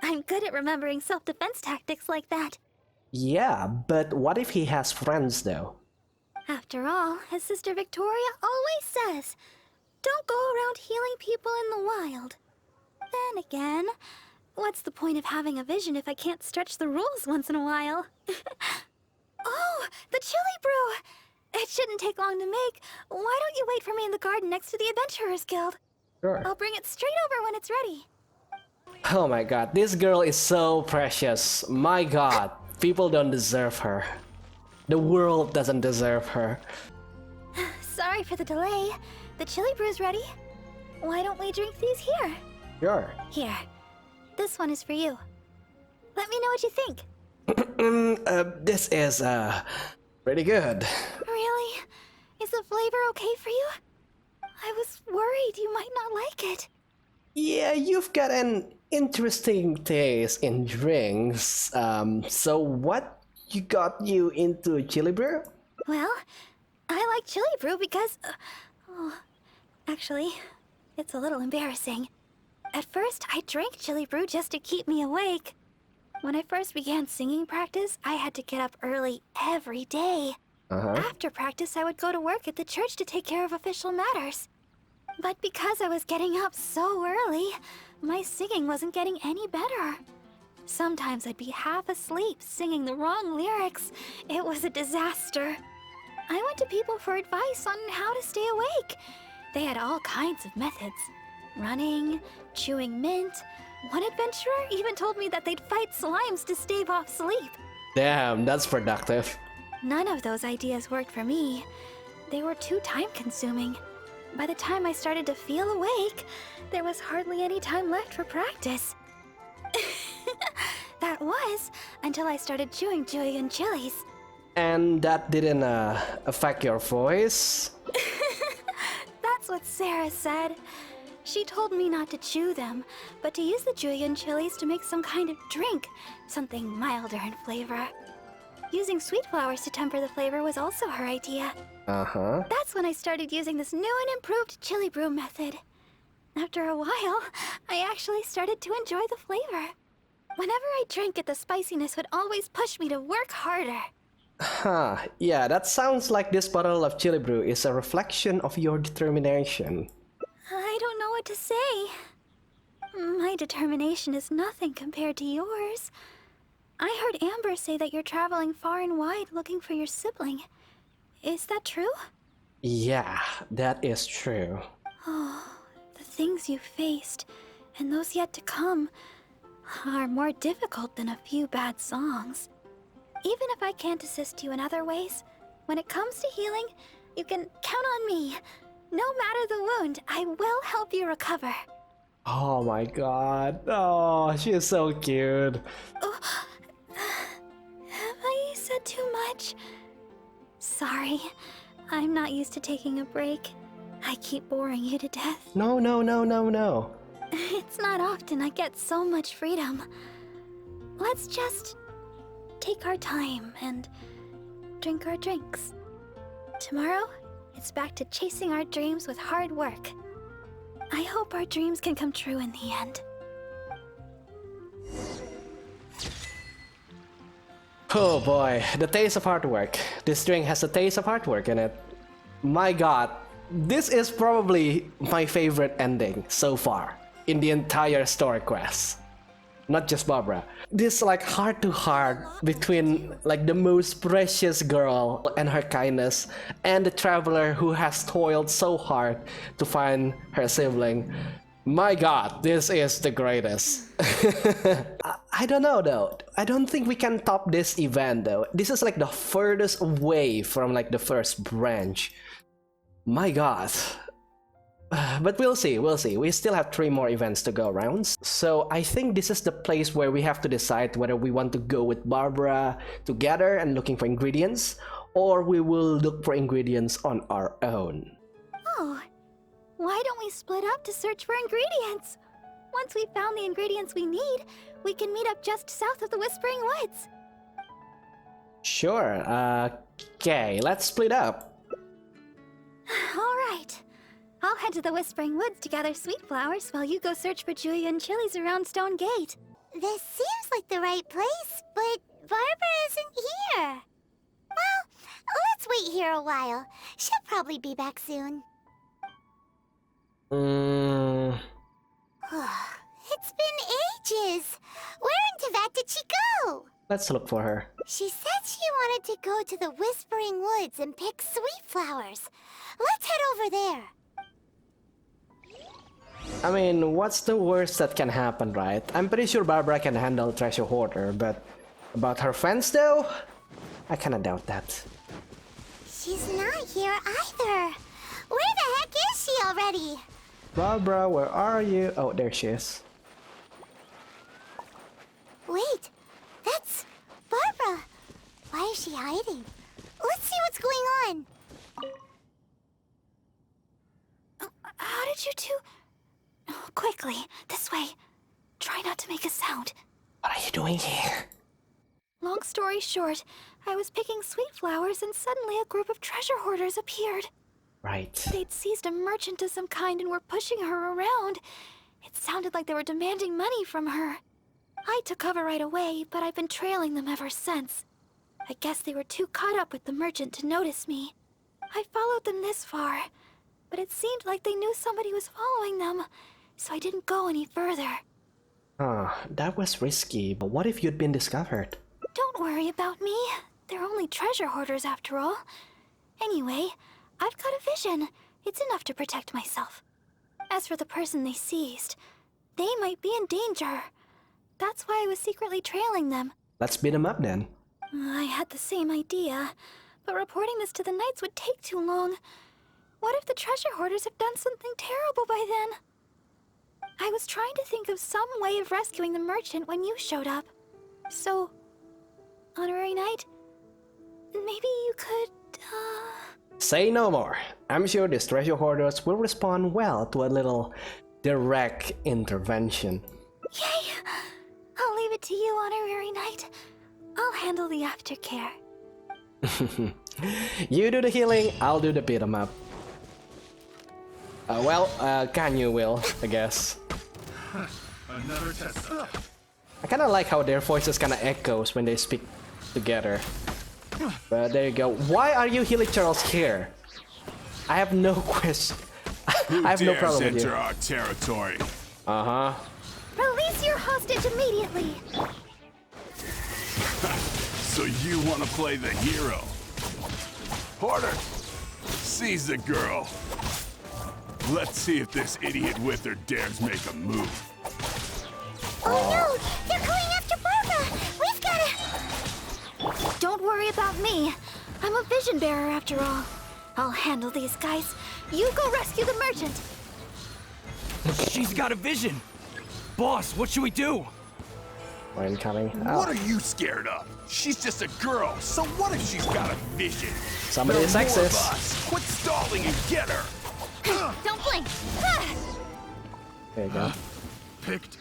[SPEAKER 3] I'm good at remembering self-defense tactics like that.
[SPEAKER 1] Yeah, but what if he has friends though?
[SPEAKER 3] After all, as Sister Victoria always says, don't go around healing people in the wild. Then again, what's the point of having a vision if I can't stretch the rules once in a while? Oh, the chili brew! It shouldn't take long to make. Why don't you wait for me in the garden next to the Adventurers Guild?
[SPEAKER 1] Sure.
[SPEAKER 3] I'll bring it straight over when it's ready.
[SPEAKER 1] Oh my god, this girl is so precious. My god, people don't deserve her. The world doesn't deserve her.
[SPEAKER 3] Sorry for the delay. The chili brew's ready. Why don't we drink these here?
[SPEAKER 1] Sure.
[SPEAKER 3] Here. This one is for you. Let me know what you think.
[SPEAKER 1] This is, pretty good.
[SPEAKER 3] Really? Is the flavor okay for you? I was worried you might not like it.
[SPEAKER 1] Yeah, you've got an interesting taste in drinks. So what got you into chili brew?
[SPEAKER 3] Well, I like chili brew because... actually, it's a little embarrassing. At first, I drank chili brew just to keep me awake. When I first began singing practice, I had to get up early every day. After practice, I would go to work at the church to take care of official matters. But because I was getting up so early, my singing wasn't getting any better. Sometimes I'd be half asleep singing the wrong lyrics. It was a disaster. I went to people for advice on how to stay awake. They had all kinds of methods. Running, chewing mint. One adventurer even told me that they'd fight slimes to stave off sleep.
[SPEAKER 1] Damn, that's productive.
[SPEAKER 3] None of those ideas worked for me. They were too time-consuming. By the time I started to feel awake, there was hardly any time left for practice. That was until I started chewing julienne chilies.
[SPEAKER 1] And that didn't affect your voice?
[SPEAKER 3] That's what Sarah said. She told me not to chew them, but to use the julienne chilies to make some kind of drink, something milder in flavor. Using sweet flowers to temper the flavor was also her idea.
[SPEAKER 1] Uh-huh.
[SPEAKER 3] That's when I started using this new and improved Chilibrew method. After a while, I actually started to enjoy the flavor. Whenever I drank it, the spiciness would always push me to work harder.
[SPEAKER 1] Huh, yeah, that sounds like this bottle of Chilibrew is a reflection of your determination.
[SPEAKER 3] I don't know what to say. My determination is nothing compared to yours. I heard Amber say that you're traveling far and wide looking for your sibling. Is that true?
[SPEAKER 1] Yeah, that is true.
[SPEAKER 3] Oh, the things you faced, and those yet to come, are more difficult than a few bad songs. Even if I can't assist you in other ways, when it comes to healing, you can count on me. No matter the wound, I will help you recover.
[SPEAKER 1] Oh my god. Oh, she is so cute.
[SPEAKER 3] Oh, have I said too much? Sorry, I'm not used to taking a break. I keep boring you to death.
[SPEAKER 1] No, no, no, no, no.
[SPEAKER 3] It's not often I get so much freedom. Let's just take our time and drink our drinks. Tomorrow, it's back to chasing our dreams with hard work. I hope our dreams can come true in the end.
[SPEAKER 1] Oh boy, the taste of hard work. This drink has a taste of hard work in it. My god, this is probably my favorite ending so far in the entire story quest. Not just Barbara. This like heart to heart between like the most precious girl and her kindness and the traveler who has toiled so hard to find her sibling. My god, this is the greatest. I don't know though. I don't think we can top this event though. This is like the furthest away from like the first branch. My god. But we'll see, we'll see. We still have 3 more events to go around. So I think this is the place where we have to decide whether we want to go with Barbara together and looking for ingredients, or we will look for ingredients on our own.
[SPEAKER 3] Oh, why don't we split up to search for ingredients? Once we've found the ingredients we need, we can meet up just south of the Whispering Woods.
[SPEAKER 1] Sure, okay, let's split up.
[SPEAKER 3] All right. I'll head to the Whispering Woods to gather sweet flowers while you go search for Julian chilies around Stone Gate.
[SPEAKER 5] This seems like the right place, but Barbara isn't here. Well, let's wait here a while. She'll probably be back soon. It's been ages. Where in Teyvat did she go?
[SPEAKER 1] Let's look for her.
[SPEAKER 5] She said she wanted to go to the Whispering Woods and pick sweet flowers. Let's head over there.
[SPEAKER 1] I mean, what's the worst that can happen, right? I'm pretty sure Barbara can handle Treasure Hoarder, but about her friends though? I kinda doubt that.
[SPEAKER 5] She's not here either. Where the heck is she already?
[SPEAKER 1] Barbara, where are you? Oh, there she is.
[SPEAKER 5] Wait, that's Barbara. Why is she hiding? Let's see what's going on.
[SPEAKER 3] How did you two... Oh, quickly, this way. Try not to make a sound.
[SPEAKER 1] What are you doing here?
[SPEAKER 3] Long story short, I was picking sweet flowers and suddenly a group of treasure hoarders appeared.
[SPEAKER 1] Right.
[SPEAKER 3] They'd seized a merchant of some kind and were pushing her around. It sounded like they were demanding money from her. I took cover right away, but I've been trailing them ever since. I guess they were too caught up with the merchant to notice me. I followed them this far, but it seemed like they knew somebody was following them, so I didn't go any further.
[SPEAKER 1] That was risky, but what if you'd been discovered?
[SPEAKER 3] Don't worry about me. They're only treasure hoarders after all. Anyway, I've got a vision. It's enough to protect myself. As for the person they seized, they might be in danger. That's why I was secretly trailing them.
[SPEAKER 1] Let's beat them up then.
[SPEAKER 3] I had the same idea, but reporting this to the Knights would take too long. What if the treasure hoarders have done something terrible by then? I was trying to think of some way of rescuing the merchant when you showed up. So, Honorary Knight, maybe you could,
[SPEAKER 1] Say no more. I'm sure these treasure hoarders will respond well to a little direct intervention.
[SPEAKER 3] Yay! I'll leave it to you, Honorary Knight. I'll handle the aftercare.
[SPEAKER 1] You do the healing, I'll do the beat 'em up. Kanyu will, I guess.
[SPEAKER 6] Another test.
[SPEAKER 1] I kinda like how their voices kinda echoes when they speak together. But there you go. Why are you healing Charles here? I have no question. I have no problem with you.
[SPEAKER 6] Enter our territory?
[SPEAKER 1] Uh-huh.
[SPEAKER 5] Release your hostage immediately.
[SPEAKER 6] So you want to play the hero? Porter, seize the girl. Let's see if this idiot with her dares make a move.
[SPEAKER 5] Oh no! They're going after Barbara! We've gotta... Don't worry about me. I'm a vision bearer after all. I'll handle these guys. You go rescue the merchant.
[SPEAKER 7] She's got a vision! Boss, what should we do?
[SPEAKER 1] We're incoming.
[SPEAKER 6] What are you scared of? She's just a girl, so what if she's got a vision?
[SPEAKER 1] Somebody is
[SPEAKER 6] There are more of
[SPEAKER 1] sexist.
[SPEAKER 6] us. Quit stalling and get her!
[SPEAKER 5] Don't blink.
[SPEAKER 1] There you go.
[SPEAKER 6] Picked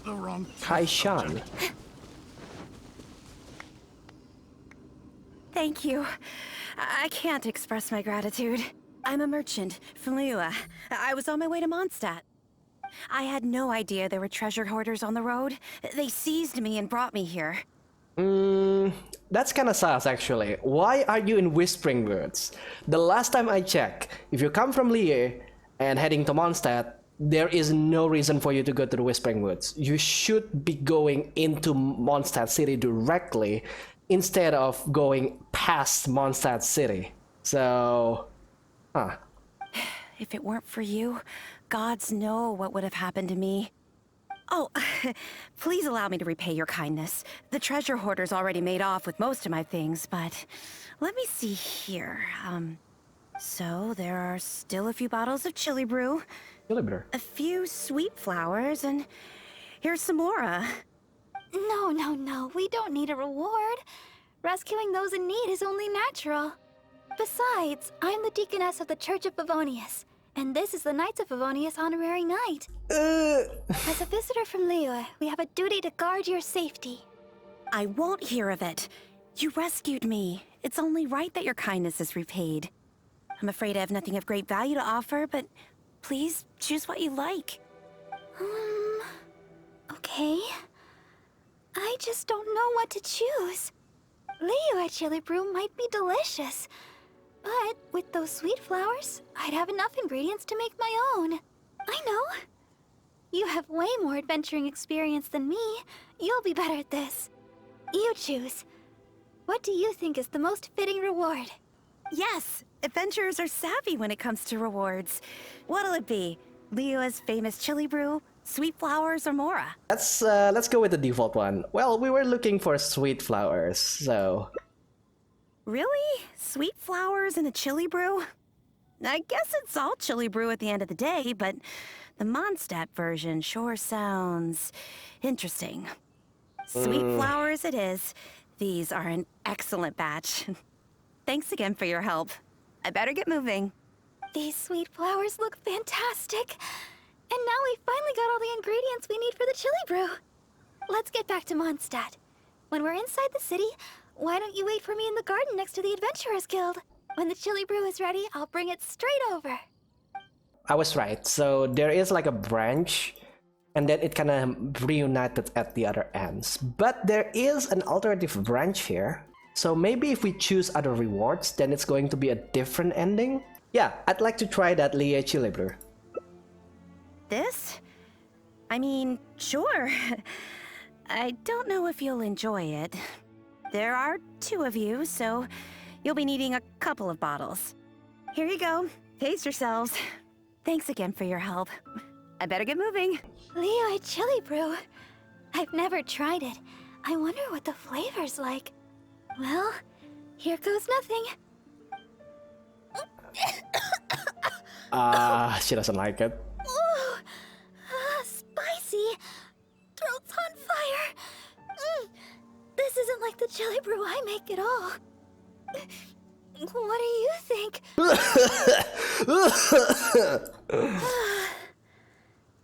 [SPEAKER 6] the wrong
[SPEAKER 1] Kai Shan.
[SPEAKER 8] Thank you. I can't express my gratitude. I'm a merchant from Liyue. I was on my way to Mondstadt. I had no idea there were treasure hoarders on the road. They seized me and brought me here.
[SPEAKER 1] That's kinda sus actually. Why are you in Whispering Woods? The last time I checked, if you come from Liyue and heading to Mondstadt, there is no reason for you to go to the Whispering Woods. You should be going into Mondstadt City directly instead of going past Mondstadt City. So,
[SPEAKER 8] If it weren't for you, gods know what would have happened to me. Oh, please allow me to repay your kindness. The treasure hoarders already made off with most of my things, but let me see here. So there are still a few bottles of Chilibrew, a few sweet flowers, and here's some Mora.
[SPEAKER 3] No, we don't need a reward. Rescuing those in need is only natural. Besides, I'm the Deaconess of the Church of Favonius, and this is the Knights of Favonius Honorary Knight. As a visitor from Liyue, we have a duty to guard your safety.
[SPEAKER 8] I won't hear of it. You rescued me. It's only right that your kindness is repaid. I'm afraid I have nothing of great value to offer, but please choose what you like.
[SPEAKER 3] Okay. I just don't know what to choose. Liyue Chilibrew might be delicious, but with those sweet flowers, I'd have enough ingredients to make my own. I know. You have way more adventuring experience than me. You'll be better at this. You choose. What do you think is the most fitting reward?
[SPEAKER 8] Yes, adventurers are savvy when it comes to rewards. What'll it be? Liyue's famous Chilibrew, sweet flowers, or Mora?
[SPEAKER 1] let's go with the default one. Well, we were looking for sweet flowers, so...
[SPEAKER 8] Really? Sweet flowers and a Chilibrew? I guess it's all Chilibrew at the end of the day, but the Mondstadt version sure sounds interesting. Sweet flowers it is. These are an excellent batch. Thanks again for your help. I better get moving.
[SPEAKER 3] These sweet flowers look fantastic. And now we finally got all the ingredients we need for the Chilibrew. Let's get back to Mondstadt. When we're inside the city, why don't you wait for me in the garden next to the Adventurers Guild? When the Chilibrew is ready, I'll bring it straight over.
[SPEAKER 1] I was right. So there is like a branch, and then it kind of reunited at the other ends. But there is an alternative branch here. So maybe if we choose other rewards, then it's going to be a different ending. Yeah, I'd like to try that Liyue Chilibrew.
[SPEAKER 8] This? I mean, sure. I don't know if you'll enjoy it. There are 2 of you, so you'll be needing a couple of bottles. Here you go. Pace yourselves. Thanks again for your help. I better get moving.
[SPEAKER 3] Liyue Chilibrew. I've never tried it. I wonder what the flavor's like. Well, here goes nothing.
[SPEAKER 1] She doesn't like it.
[SPEAKER 3] Ooh, spicy. Throat's on fire. This isn't like the Chilibrew I make at all. What do you think?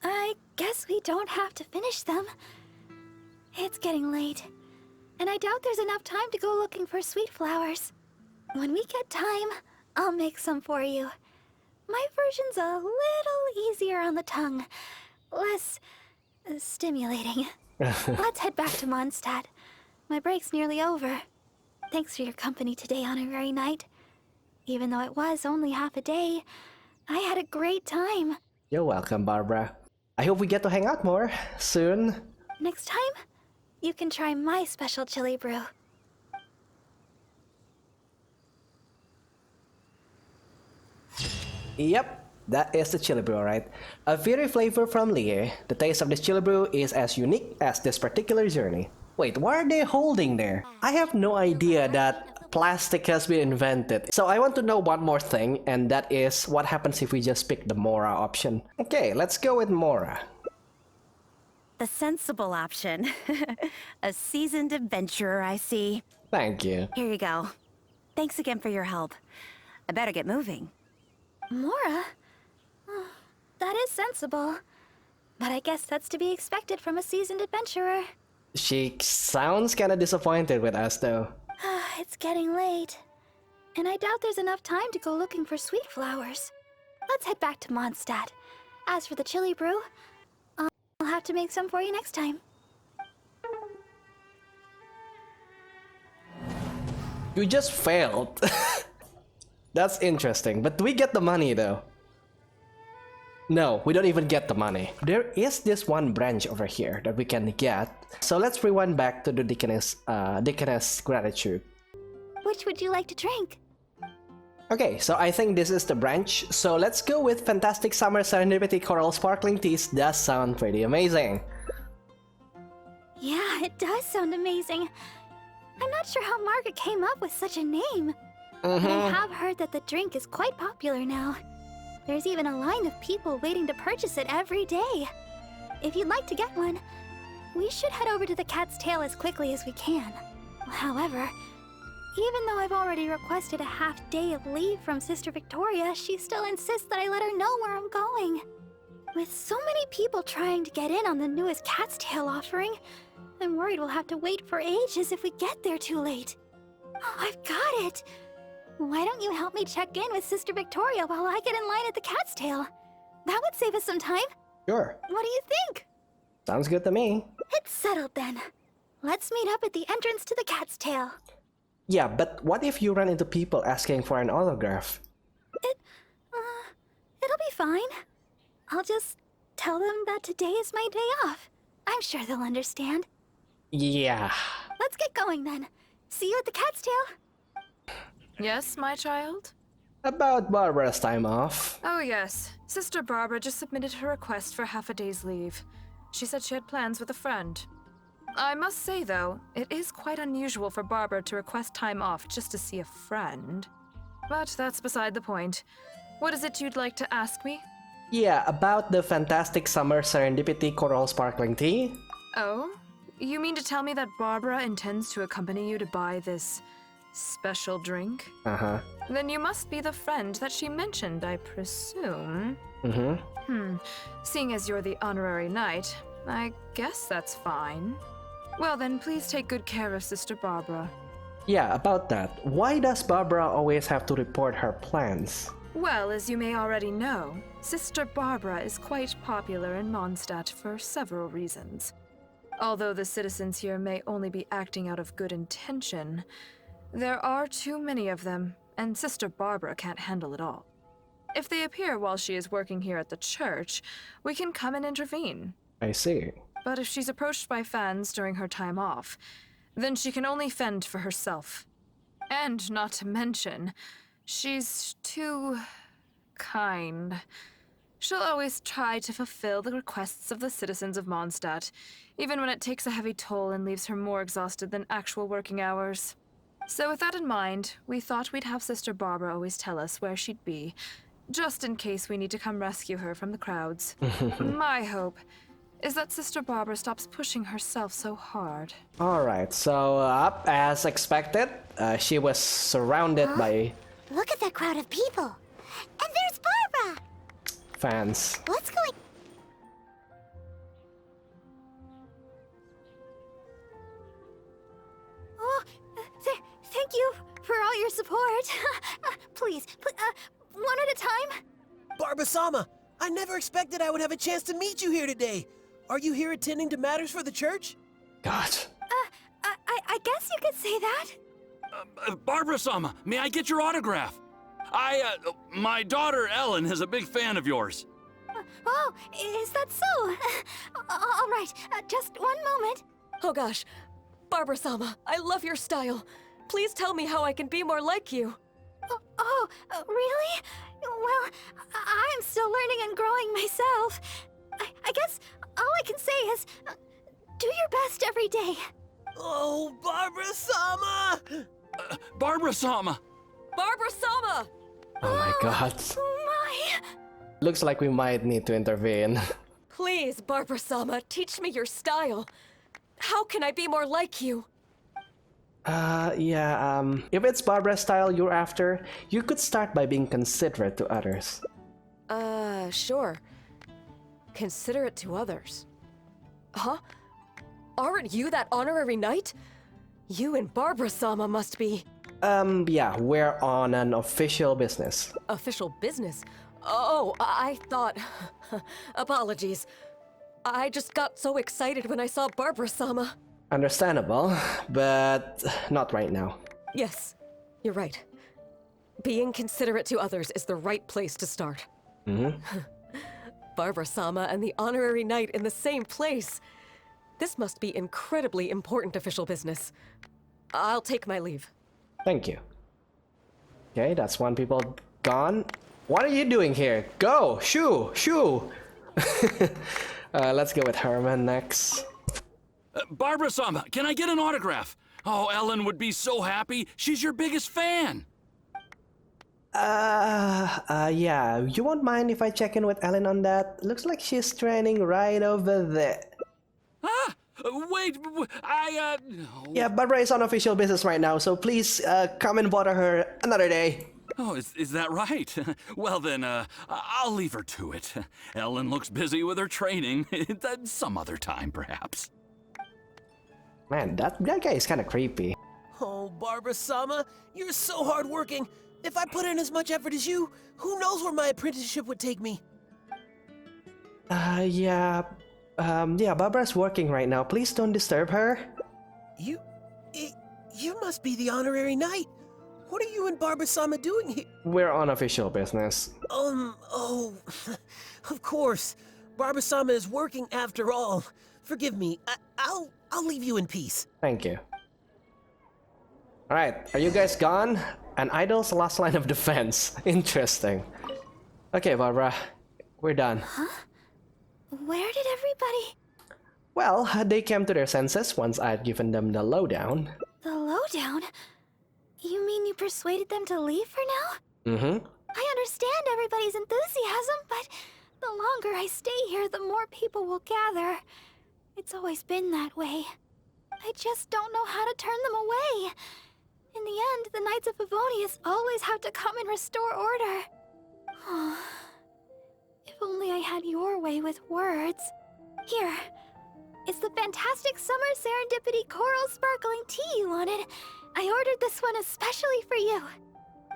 [SPEAKER 3] I guess we don't have to finish them. It's getting late, and I doubt there's enough time to go looking for sweet flowers. When we get time, I'll make some for you. My version's a little easier on the tongue. Less stimulating. Let's head back to Mondstadt. My break's nearly over. Thanks for your company today, Honorary Knight. Even though it was only half a day, I had a great time.
[SPEAKER 1] You're welcome, Barbara. I hope we get to hang out more soon.
[SPEAKER 3] Next time, you can try my special chili brew.
[SPEAKER 1] Yep, that is the chili brew, right? A very flavor from Liyue. The taste of this chili brew is as unique as this particular journey. Wait, what are they holding there? I have no idea that plastic has been invented. So I want to know one more thing, and that is what happens if we just pick the Mora option. Okay, let's go with Mora.
[SPEAKER 8] The sensible option. A seasoned adventurer, I see.
[SPEAKER 1] Thank you.
[SPEAKER 8] Here you go. Thanks again for your help. I better get moving.
[SPEAKER 3] Mora? Oh, that is sensible. But I guess that's to be expected from a seasoned adventurer.
[SPEAKER 1] She sounds kinda disappointed with us though.
[SPEAKER 3] It's getting late. And I doubt there's enough time to go looking for sweet flowers. Let's head back to Mondstadt. As for the chili brew, I'll have to make some for you next time.
[SPEAKER 1] You just failed. That's interesting, but do we get the money though? No, we don't even get the money. There is this one branch over here that we can get. So let's rewind back to the Deaconess gratitude.
[SPEAKER 3] Which would you like to drink?
[SPEAKER 1] Okay, so I think this is the branch. So let's go with Fantastic Summer Serendipity Coral Sparkling Teas. Does sound pretty amazing.
[SPEAKER 3] Yeah, it does sound amazing. I'm not sure how Margaret came up with such a name. But I have heard that the drink is quite popular now. There's even a line of people waiting to purchase it every day. If you'd like to get one, we should head over to the Cat's Tail as quickly as we can. However, even though I've already requested a half-day of leave from Sister Victoria, she still insists that I let her know where I'm going. With so many people trying to get in on the newest Cat's Tail offering, I'm worried we'll have to wait for ages if we get there too late. Oh, I've got it! Why don't you help me check in with Sister Victoria while I get in line at the Cat's Tail? That would save us some time.
[SPEAKER 1] Sure.
[SPEAKER 3] What do you think?
[SPEAKER 1] Sounds good to me.
[SPEAKER 3] It's settled then. Let's meet up at the entrance to the Cat's Tail.
[SPEAKER 1] Yeah, but what if you run into people asking for an autograph?
[SPEAKER 3] It'll be fine. I'll just tell them that today is my day off. I'm sure they'll understand.
[SPEAKER 1] Yeah.
[SPEAKER 3] Let's get going then. See you at the Cat's Tail.
[SPEAKER 2] Yes, my child?
[SPEAKER 1] About Barbara's time off.
[SPEAKER 2] Oh, yes. Sister Barbara just submitted her request for half a day's leave. She said she had plans with a friend. I must say, though, it is quite unusual for Barbara to request time off just to see a friend. But that's beside the point. What is it you'd like to ask me?
[SPEAKER 1] Yeah, about the Fantastic Summer Serendipity Coral Sparkling Tea.
[SPEAKER 2] Oh? You mean to tell me that Barbara intends to accompany you to buy this special drink?
[SPEAKER 1] Uh-huh.
[SPEAKER 2] Then you must be the friend that she mentioned, I presume. Seeing as you're the honorary knight, I guess that's fine. Well then, please take good care of Sister Barbara.
[SPEAKER 1] Yeah, about that. Why does Barbara always have to report her plans?
[SPEAKER 2] Well, as you may already know, Sister Barbara is quite popular in Mondstadt for several reasons. Although the citizens here may only be acting out of good intention, there are too many of them, and Sister Barbara can't handle it all. If they appear while she is working here at the church, we can come and intervene.
[SPEAKER 1] I see.
[SPEAKER 2] But if she's approached by fans during her time off, then she can only fend for herself. And not to mention, she's too kind. She'll always try to fulfill the requests of the citizens of Mondstadt, even when it takes a heavy toll and leaves her more exhausted than actual working hours. So with that in mind, we thought we'd have Sister Barbara always tell us where she'd be, just in case we need to come rescue her from the crowds. My hope is that Sister Barbara stops pushing herself so hard.
[SPEAKER 1] Alright, so up as expected, she was surrounded by
[SPEAKER 5] Look at that crowd of people. And there's Barbara!
[SPEAKER 1] fans.
[SPEAKER 5] What's going...
[SPEAKER 3] Oh, thank you for all your support. support. Please, one at a time.
[SPEAKER 4] Barbara-sama, I never expected I would have a chance to meet you here today. Are you here attending to matters for the church?
[SPEAKER 1] God.
[SPEAKER 3] I guess you could say that.
[SPEAKER 7] Barbara-sama, may I get your autograph? My daughter Ellen is a big fan of yours.
[SPEAKER 3] Oh, is that so? All right, just one moment.
[SPEAKER 9] Oh gosh, Barbara-sama, I love your style. Please tell me how I can be more like you.
[SPEAKER 3] Really? Well, I'm still learning and growing myself. I guess all I can say is, do your best every day.
[SPEAKER 4] Oh, Barbara-sama!
[SPEAKER 7] Barbara-sama!
[SPEAKER 9] Barbara-sama!
[SPEAKER 1] Oh my god.
[SPEAKER 3] My.
[SPEAKER 1] Looks like we might need to intervene.
[SPEAKER 9] Please, Barbara-sama, teach me your style. How can I be more like you?
[SPEAKER 1] If it's Barbara style you're after, you could start by being considerate to others.
[SPEAKER 9] Sure. Considerate to others. Huh? Aren't you that honorary knight? You and Barbara-sama must be...
[SPEAKER 1] Yeah, we're on an official business.
[SPEAKER 9] Official business? Oh, I thought... Apologies. I just got so excited when I saw Barbara-sama.
[SPEAKER 1] Understandable, but not right now.
[SPEAKER 9] Yes, you're right. Being considerate to others is the right place to start. Barbara-sama and the honorary knight in the same place. This must be incredibly important official business. I'll take my leave.
[SPEAKER 1] Thank you. Okay, that's one people gone. What are you doing here? Go! Shoo! Let's go with Herman next.
[SPEAKER 7] Barbara-sama, can I get an autograph? Oh, Ellen would be so happy. She's your biggest fan.
[SPEAKER 1] Yeah. You won't mind if I check in with Ellen on that? Looks like she's training right over there.
[SPEAKER 7] Ah! Wait, no.
[SPEAKER 1] Yeah, Barbara is on official business right now, so please come and bother her another day.
[SPEAKER 7] Oh, is that right? Well then, I'll leave her to it. Ellen looks busy with her training. Some other time, perhaps.
[SPEAKER 1] Man, that guy is kind of creepy.
[SPEAKER 4] Oh, Barbara-sama, you're so hardworking. If I put in as much effort as you, who knows where my apprenticeship would take me?
[SPEAKER 1] Yeah, Barbara's working right now. Please don't disturb her.
[SPEAKER 4] You must be the honorary knight. What are you and Barbara-sama doing here?
[SPEAKER 1] We're on official business.
[SPEAKER 4] Oh, of course. Barbara-sama is working after all. Forgive me. I'll leave you in peace.
[SPEAKER 1] Thank you. Alright, are you guys gone? An idol's last line of defense. Interesting. Okay, Barbara, we're done.
[SPEAKER 3] Huh? Where did everybody...
[SPEAKER 1] Well, they came to their senses once I'd given them the lowdown.
[SPEAKER 3] The lowdown? You mean you persuaded them to leave for now? I understand everybody's enthusiasm, but the longer I stay here, the more people will gather. It's always been that way. I just don't know how to turn them away. In the end, the Knights of Favonius always have to come and restore order. If only I had your way with words. Here. It's the fantastic summer serendipity coral sparkling tea you wanted. I ordered this one especially for you.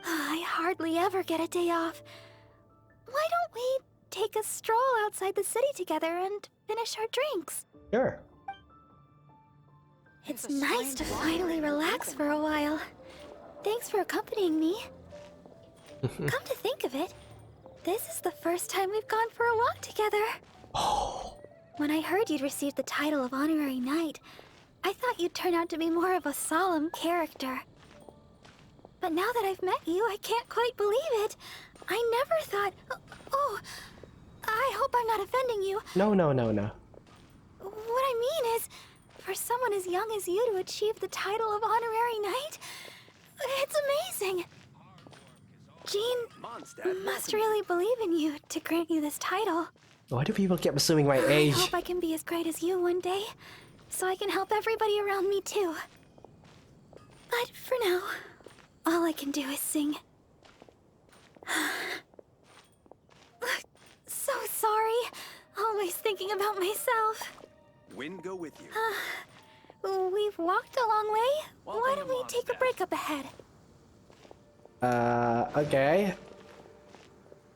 [SPEAKER 3] I hardly ever get a day off. Why don't we take a stroll outside the city together and finish our drinks?
[SPEAKER 1] Sure.
[SPEAKER 3] It's nice to finally relax for a while. Thanks for accompanying me. Come to think of it, this is the first time we've gone for a walk together. When I heard you'd received the title of Honorary Knight, I thought you'd turn out to be more of a solemn character. But now that I've met you, I can't quite believe it. I never thought... Oh, I hope I'm not offending you.
[SPEAKER 1] No.
[SPEAKER 3] What I mean is, for someone as young as you to achieve the title of Honorary Knight, it's amazing. Jean must really believe in you to grant you this title.
[SPEAKER 1] Why do people keep assuming my
[SPEAKER 3] I
[SPEAKER 1] age?
[SPEAKER 3] hope I can be as great as you one day, so I can help everybody around me too. But for now, all I can do is sing. So sorry. Always thinking about myself.
[SPEAKER 10] Wind go with you.
[SPEAKER 3] We've walked a long way. Why don't we take a break up ahead?
[SPEAKER 1] Okay.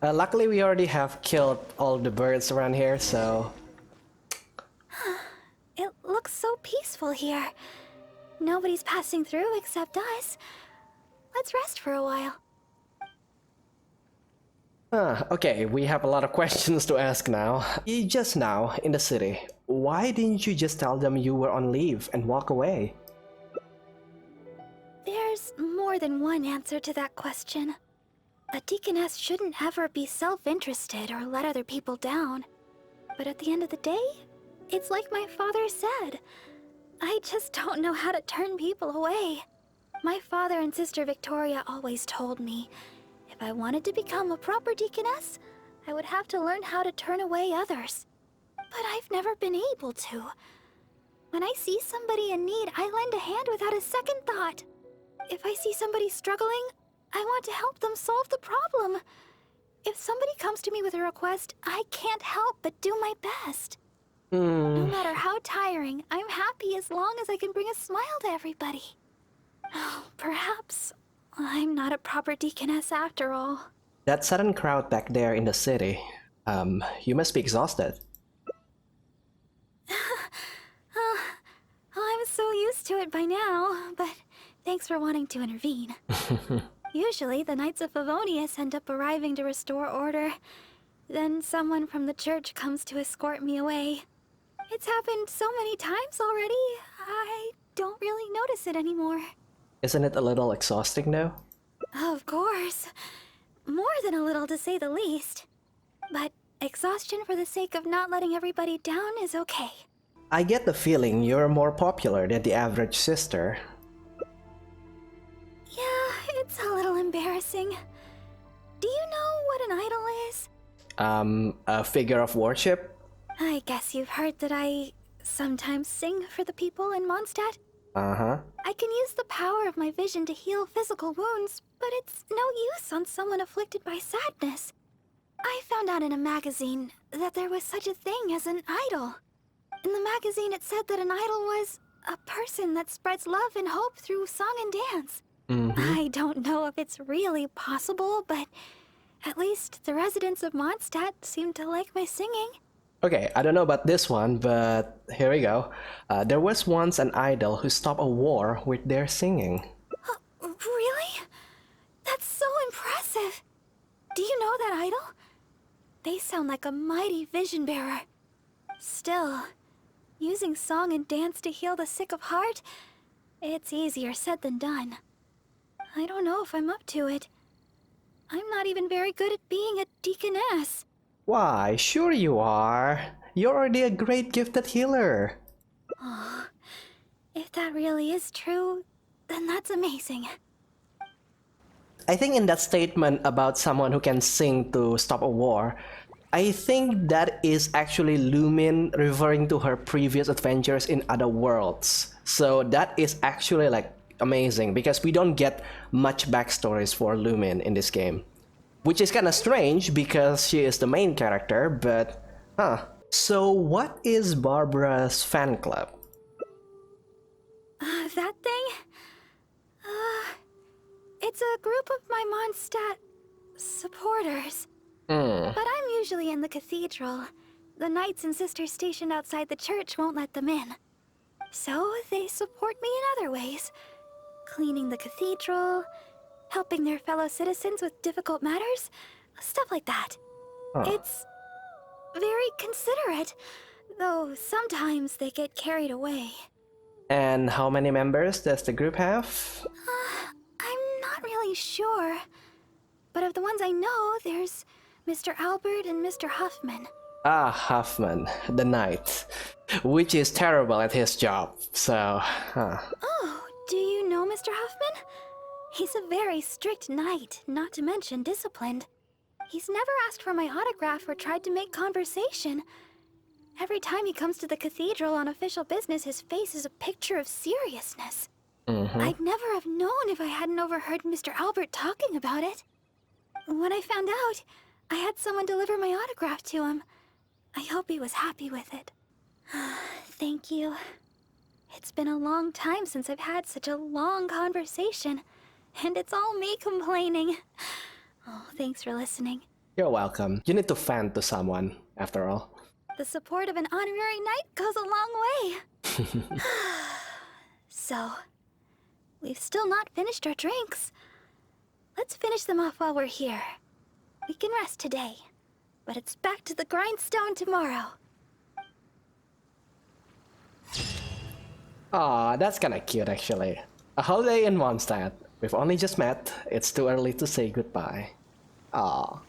[SPEAKER 1] Luckily, we already have killed all the birds around here, so...
[SPEAKER 3] It looks so peaceful here. Nobody's passing through except us. Let's rest for a while.
[SPEAKER 1] Okay, we have a lot of questions to ask now. Just now, in the city, why didn't you just tell them you were on leave and walk away?
[SPEAKER 3] There's more than one answer to that question. A deaconess shouldn't ever be self-interested or let other people down. But at the end of the day, it's like my father said. I just don't know how to turn people away. My father and Sister Victoria always told me, if I wanted to become a proper deaconess, I would have to learn how to turn away others. But I've never been able to. When I see somebody in need, I lend a hand without a second thought. If I see somebody struggling, I want to help them solve the problem. If somebody comes to me with a request, I can't help but do my best. No matter how tiring, I'm happy as long as I can bring a smile to everybody. Oh, perhaps I'm not a proper deaconess after all.
[SPEAKER 1] That sudden crowd back there in the city, you must be exhausted.
[SPEAKER 3] I'm so used to it by now, but thanks for wanting to intervene. Usually, the Knights of Favonius end up arriving to restore order. Then someone from the church comes to escort me away. It's happened so many times already, I don't really notice it anymore.
[SPEAKER 1] Isn't it a little exhausting though?
[SPEAKER 3] Of course. More than a little, to say the least. But exhaustion for the sake of not letting everybody down is okay.
[SPEAKER 1] I get the feeling you're more popular than the average sister.
[SPEAKER 3] Yeah, it's a little embarrassing. Do you know what an idol is?
[SPEAKER 1] A figure of worship?
[SPEAKER 3] I guess you've heard that I sometimes sing for the people in Mondstadt.
[SPEAKER 1] Uh-huh.
[SPEAKER 3] I can use the power of my vision to heal physical wounds, but it's no use on someone afflicted by sadness. I found out in a magazine that there was such a thing as an idol. In the magazine it said that an idol was a person that spreads love and hope through song and dance. I don't know if it's really possible, but at least the residents of Mondstadt seem to like my singing.
[SPEAKER 1] Okay, I don't know about this one, but here we go. There was once an idol who stopped a war with their singing.
[SPEAKER 3] Really? That's so impressive. Do you know that idol? They sound like a mighty vision bearer. Still, using song and dance to heal the sick of heart, it's easier said than done. I don't know if I'm up to it. I'm not even very good at being a deaconess.
[SPEAKER 1] Why, sure you are. You're already a great gifted healer.
[SPEAKER 3] Oh, if that really is true, then that's amazing.
[SPEAKER 1] I think in that statement about someone who can sing to stop a war, I think that is actually Lumin referring to her previous adventures in other worlds. So that is actually like amazing because we don't get much backstories for Lumin in this game. Which is kind of strange because she is the main character, but So what is Barbara's fan club?
[SPEAKER 3] That thing? It's a group of my Mondstadt supporters. But I'm usually in the cathedral. The knights and sisters stationed outside the church won't let them in. So they support me in other ways. Cleaning the cathedral, helping their fellow citizens with difficult matters, stuff like that. It's very considerate, though sometimes they get carried away.
[SPEAKER 1] And how many members does the group have?
[SPEAKER 3] I'm not really sure. But of the ones I know, there's Mr. Albert and Mr. Huffman.
[SPEAKER 1] Ah, Huffman, the knight, which is terrible at his job, so,
[SPEAKER 3] Oh, do you know Mr. Huffman? He's a very strict knight, not to mention disciplined. He's never asked for my autograph or tried to make conversation. Every time he comes to the cathedral on official business, his face is a picture of seriousness. I'd never have known if I hadn't overheard Mr. Albert talking about it. When I found out, I had someone deliver my autograph to him. I hope he was happy with it. Thank you. It's been a long time since I've had such a long conversation, And it's all me complaining. Oh, thanks for listening.
[SPEAKER 1] You're welcome. You need to fan to someone, after all.
[SPEAKER 3] The support of an honorary knight goes a long way. So, we've still not finished our drinks. Let's finish them off while we're here. We can rest today, but it's back to the grindstone tomorrow.
[SPEAKER 1] Aw, that's kinda cute actually. A holiday in Mondstadt. We've only just met. It's too early to say goodbye. Aw.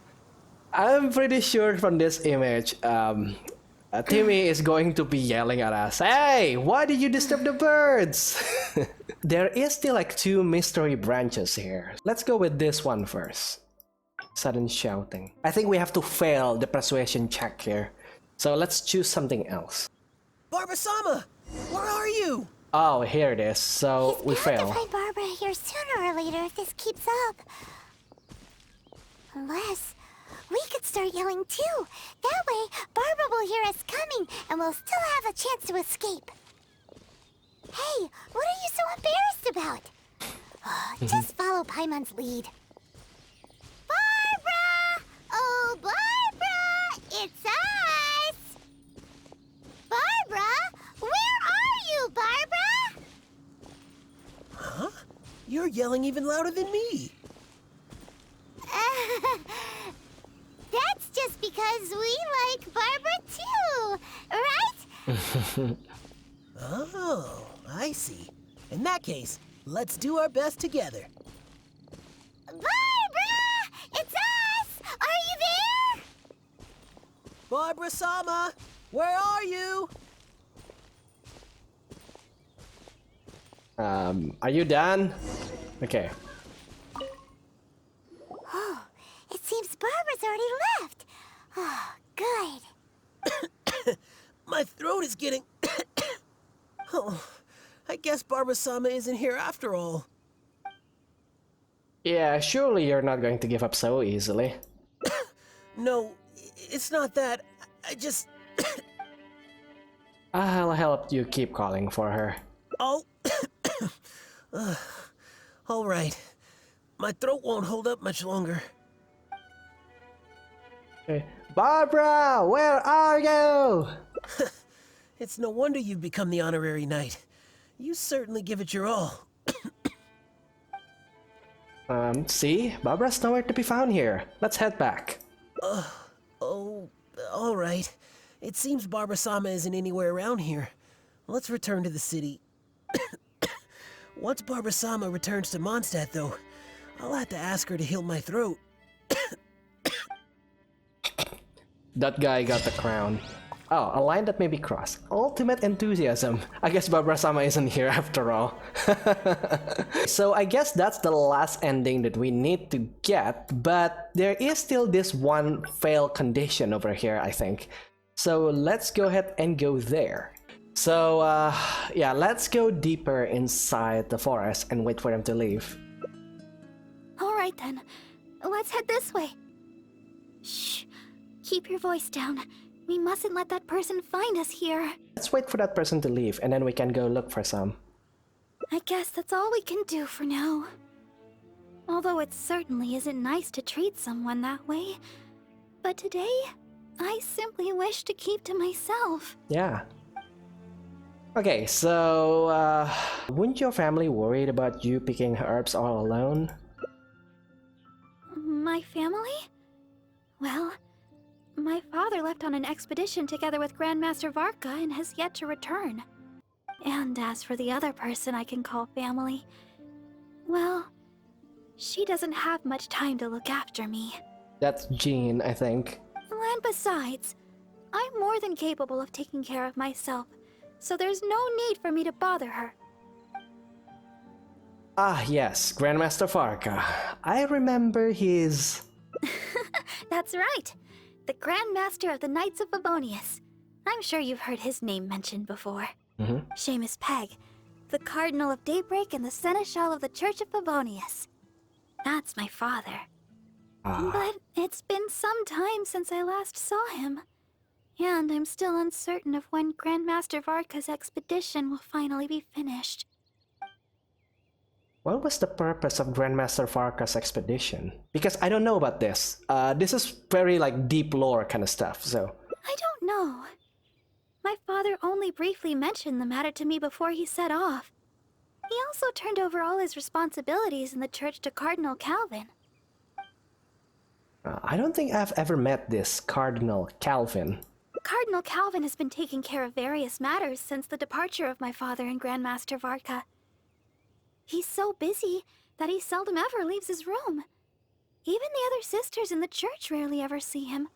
[SPEAKER 1] I'm pretty sure from this image, Timmy is going to be yelling at us, "Hey, why did you disturb the birds?" There is still like 2 mystery branches here. Let's go with this one first. Sudden shouting. I think we have to fail the persuasion check here. So let's choose something else.
[SPEAKER 4] Barbara-sama! Where are you?
[SPEAKER 1] Oh, here it is. So we
[SPEAKER 5] Bound
[SPEAKER 1] fail.
[SPEAKER 5] to find Barbara here sooner or later if this keeps up. Unless we could start yelling too. That way, Barbara will hear us coming and we'll still have a chance to escape. Hey, what are you so embarrassed about? Just follow Paimon's lead. Barbara! Oh, Barbara! It's us! Barbara? Where are you, Barbara?
[SPEAKER 4] Huh? You're yelling even louder than me.
[SPEAKER 5] That's just because we like Barbara too, right?
[SPEAKER 4] Oh, I see. In that case, let's do our best together.
[SPEAKER 5] Barbara! It's us! Are you there?
[SPEAKER 4] Barbara-sama, where are you?
[SPEAKER 1] Are you done? Okay.
[SPEAKER 5] Oh, it seems Barbara's already left. Oh, good.
[SPEAKER 4] My throat is getting... Oh, I guess Barbara-sama isn't here after all.
[SPEAKER 1] Yeah, surely you're not going to give up so easily.
[SPEAKER 4] No, it's not that. I just...
[SPEAKER 1] I'll help you keep calling for her.
[SPEAKER 4] Oh... all right. My throat won't hold up much longer.
[SPEAKER 1] Okay. Barbara, where are you?
[SPEAKER 4] It's no wonder you've become the honorary knight. You certainly give it your all.
[SPEAKER 1] See? Barbara's nowhere to be found here. Let's head back.
[SPEAKER 4] Oh, all right. It seems Barbara-sama isn't anywhere around here. Let's return to the city. Once Barbara-sama returns to Mondstadt, though, I'll have to ask her to heal my throat.
[SPEAKER 1] That guy got the crown. Oh, a line that may be crossed. Ultimate enthusiasm. I guess Barbara-sama isn't here after all. So I guess that's the last ending that we need to get, but there is still this one fail condition over here, I think. So let's go ahead and go there. So yeah, let's go deeper inside the forest and wait for them to leave.
[SPEAKER 3] Alright then, let's head this way. Shh, keep your voice down. We mustn't let that person find us here.
[SPEAKER 1] Let's wait for that person to leave and then we can go look for some.
[SPEAKER 3] I guess that's all we can do for now. Although it certainly isn't nice to treat someone that way. But today, I simply wish to keep to myself.
[SPEAKER 1] Yeah. Okay, so wouldn't your family worried about you picking herbs all alone?
[SPEAKER 3] My family? Well, my father left on an expedition together with Grandmaster Varka and has yet to return. And as for the other person I can call family, well, she doesn't have much time to look after me.
[SPEAKER 1] That's Jean, I think.
[SPEAKER 3] And besides, I'm more than capable of taking care of myself, so there's no need for me to bother her.
[SPEAKER 1] Ah, yes, Grandmaster Varka. I remember his...
[SPEAKER 3] That's right! The Grandmaster of the Knights of Favonius. I'm sure you've heard his name mentioned before. Seamus Pegg, the Cardinal of Daybreak and the Seneschal of the Church of Favonius. That's my father. But it's been some time since I last saw him. And I'm still uncertain of when Grandmaster Varka's expedition will finally be finished.
[SPEAKER 1] What was the purpose of Grandmaster Varka's expedition? Because I don't know about this. This is very like deep lore kind of stuff, so...
[SPEAKER 3] I don't know. My father only briefly mentioned the matter to me before he set off. He also turned over all his responsibilities in the church to Cardinal Calvin.
[SPEAKER 1] I don't think I've ever met this Cardinal Calvin.
[SPEAKER 3] Cardinal Calvin has been taking care of various matters since the departure of my father and Grandmaster Varka. He's so busy that he seldom ever leaves his room. Even the other sisters in the church rarely ever see him.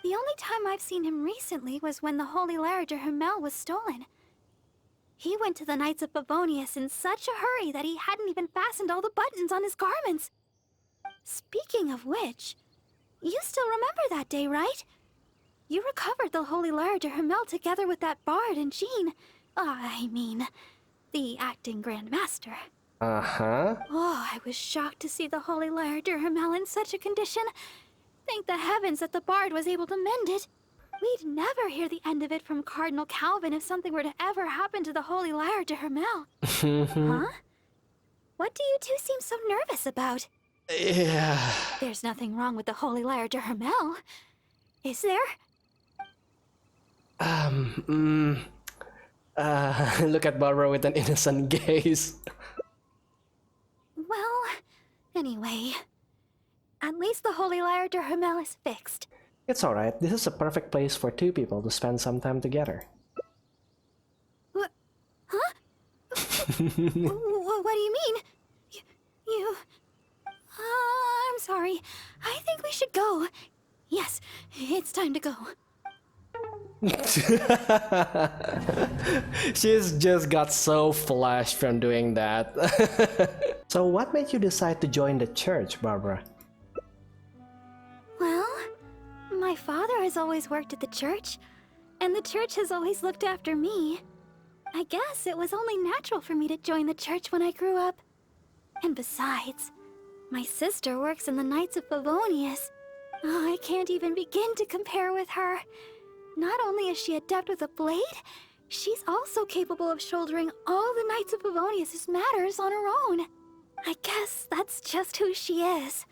[SPEAKER 3] The only time I've seen him recently was when the Holy Lyre de Hermel was stolen. He went to the Knights of Favonius in such a hurry that he hadn't even fastened all the buttons on his garments. Speaking of which, you still remember that day, right? You recovered the Holy Lyre de Hermel together with that bard and Jean. I mean, the acting Grand Master.
[SPEAKER 1] Uh-huh.
[SPEAKER 3] Oh, I was shocked to see the Holy Lyre de Hermel in such a condition. Thank the heavens that the bard was able to mend it. We'd never hear the end of it from Cardinal Calvin if something were to ever happen to the Holy Lyre de Hermel. Huh? What do you two seem so nervous about?
[SPEAKER 1] Yeah.
[SPEAKER 3] There's nothing wrong with the Holy Lyre de Hermel, is there?
[SPEAKER 1] Look at Barbara with an innocent gaze.
[SPEAKER 3] Well, anyway, at least the Holy Lyre de Hermel is fixed.
[SPEAKER 1] It's alright, this is a perfect place for two people to spend some time together.
[SPEAKER 3] What? Huh? What do you mean? You... I'm sorry. I think we should go. Yes, it's time to go.
[SPEAKER 1] She's just got so flushed from doing that. So what made you decide to join the church, Barbara?
[SPEAKER 3] Well, my father has always worked at the church, and the church has always looked after me. I guess it was only natural for me to join the church when I grew up. And besides, my sister works in the Knights of Favonius. Oh, I can't even begin to compare with her. Not only is she adept with a blade, she's also capable of shouldering all the Knights of Favonius' matters on her own. I guess that's just who she is.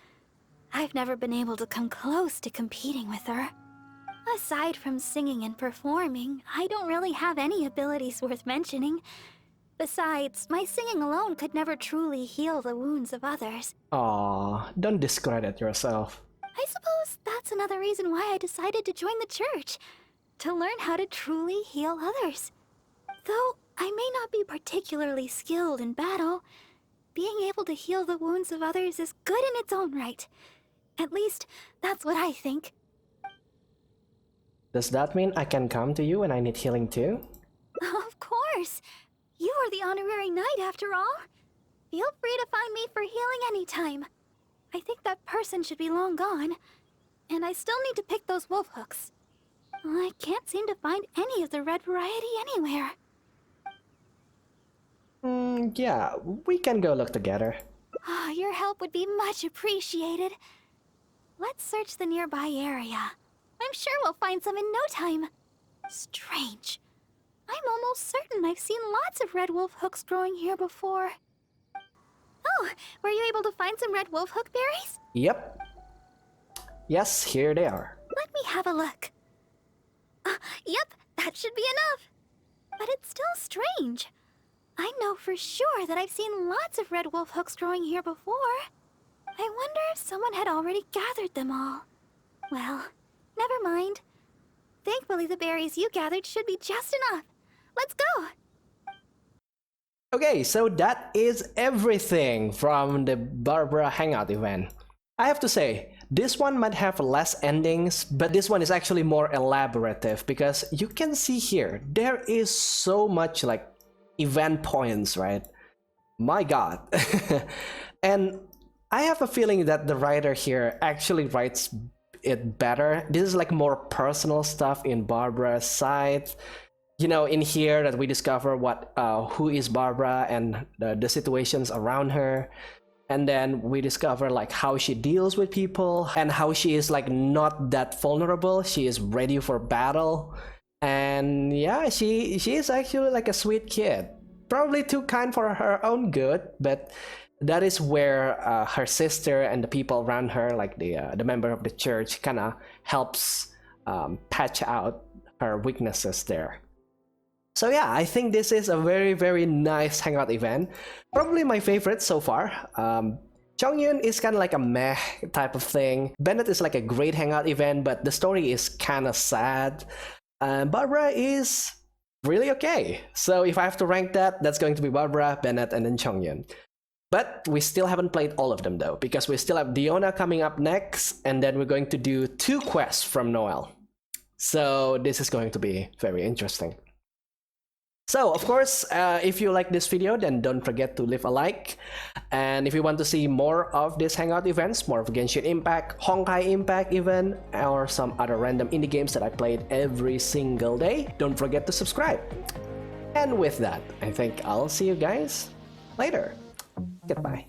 [SPEAKER 3] I've never been able to come close to competing with her. Aside from singing and performing, I don't really have any abilities worth mentioning. Besides, my singing alone could never truly heal the wounds of others.
[SPEAKER 1] Aw, don't discredit yourself.
[SPEAKER 3] I suppose that's another reason why I decided to join the church. To learn how to truly heal others. Though I may not be particularly skilled in battle, being able to heal the wounds of others is good in its own right. At least, that's what I think.
[SPEAKER 1] Does that mean I can come to you when I need healing too?
[SPEAKER 3] Of course! You are the honorary knight after all. Feel free to find me for healing anytime. I think that person should be long gone. And I still need to pick those wolf hooks. I can't seem to find any of the red variety anywhere.
[SPEAKER 1] Yeah, we can go look together.
[SPEAKER 3] Your help would be much appreciated. Let's search the nearby area. I'm sure we'll find some in no time. Strange. I'm almost certain I've seen lots of red wolf hooks growing here before. Oh, were you able to find some red wolf hook berries?
[SPEAKER 1] Yep. Yes, here they are.
[SPEAKER 3] Let me have a look. Yep, that should be enough. But it's still strange. I know for sure that I've seen lots of red wolf hooks growing here before. I wonder if someone had already gathered them all. Well, never mind. Thankfully, the berries you gathered should be just enough. Let's go!
[SPEAKER 1] Okay, so that is everything from the Barbara Hangout event. I have to say, this one might have less endings, but this one is actually more elaborative because you can see here, there is so much like event points, right? My god. And I have a feeling that the writer here actually writes it better. This is like more personal stuff in Barbara's side. You know, in here that we discover what who is Barbara and the situations around her. And then we discover like how she deals with people and how she is like not that vulnerable. She is ready for battle. And yeah, she is actually like a sweet kid. probably too kind for her own good, but that is where her sister and the people around her, like the member of the church, kind of helps patch out her weaknesses there. So yeah, I think this is a very, very nice Hangout event. Probably my favorite so far. Chongyun is kind of like a meh type of thing. Bennett is like a great Hangout event, but the story is kind of sad. Barbara is really okay. So if I have to rank that, that's going to be Barbara, Bennett, and then Chongyun. But we still haven't played all of them though, because we still have Diona coming up next, and then we're going to do 2 quests from Noel. So this is going to be very interesting. So, of course, if you like this video, then don't forget to leave a like. And if you want to see more of these Hangout events, more of Genshin Impact, Honkai Impact even, or some other random indie games that I played every single day, don't forget to subscribe. And with that, I think I'll see you guys later. Goodbye.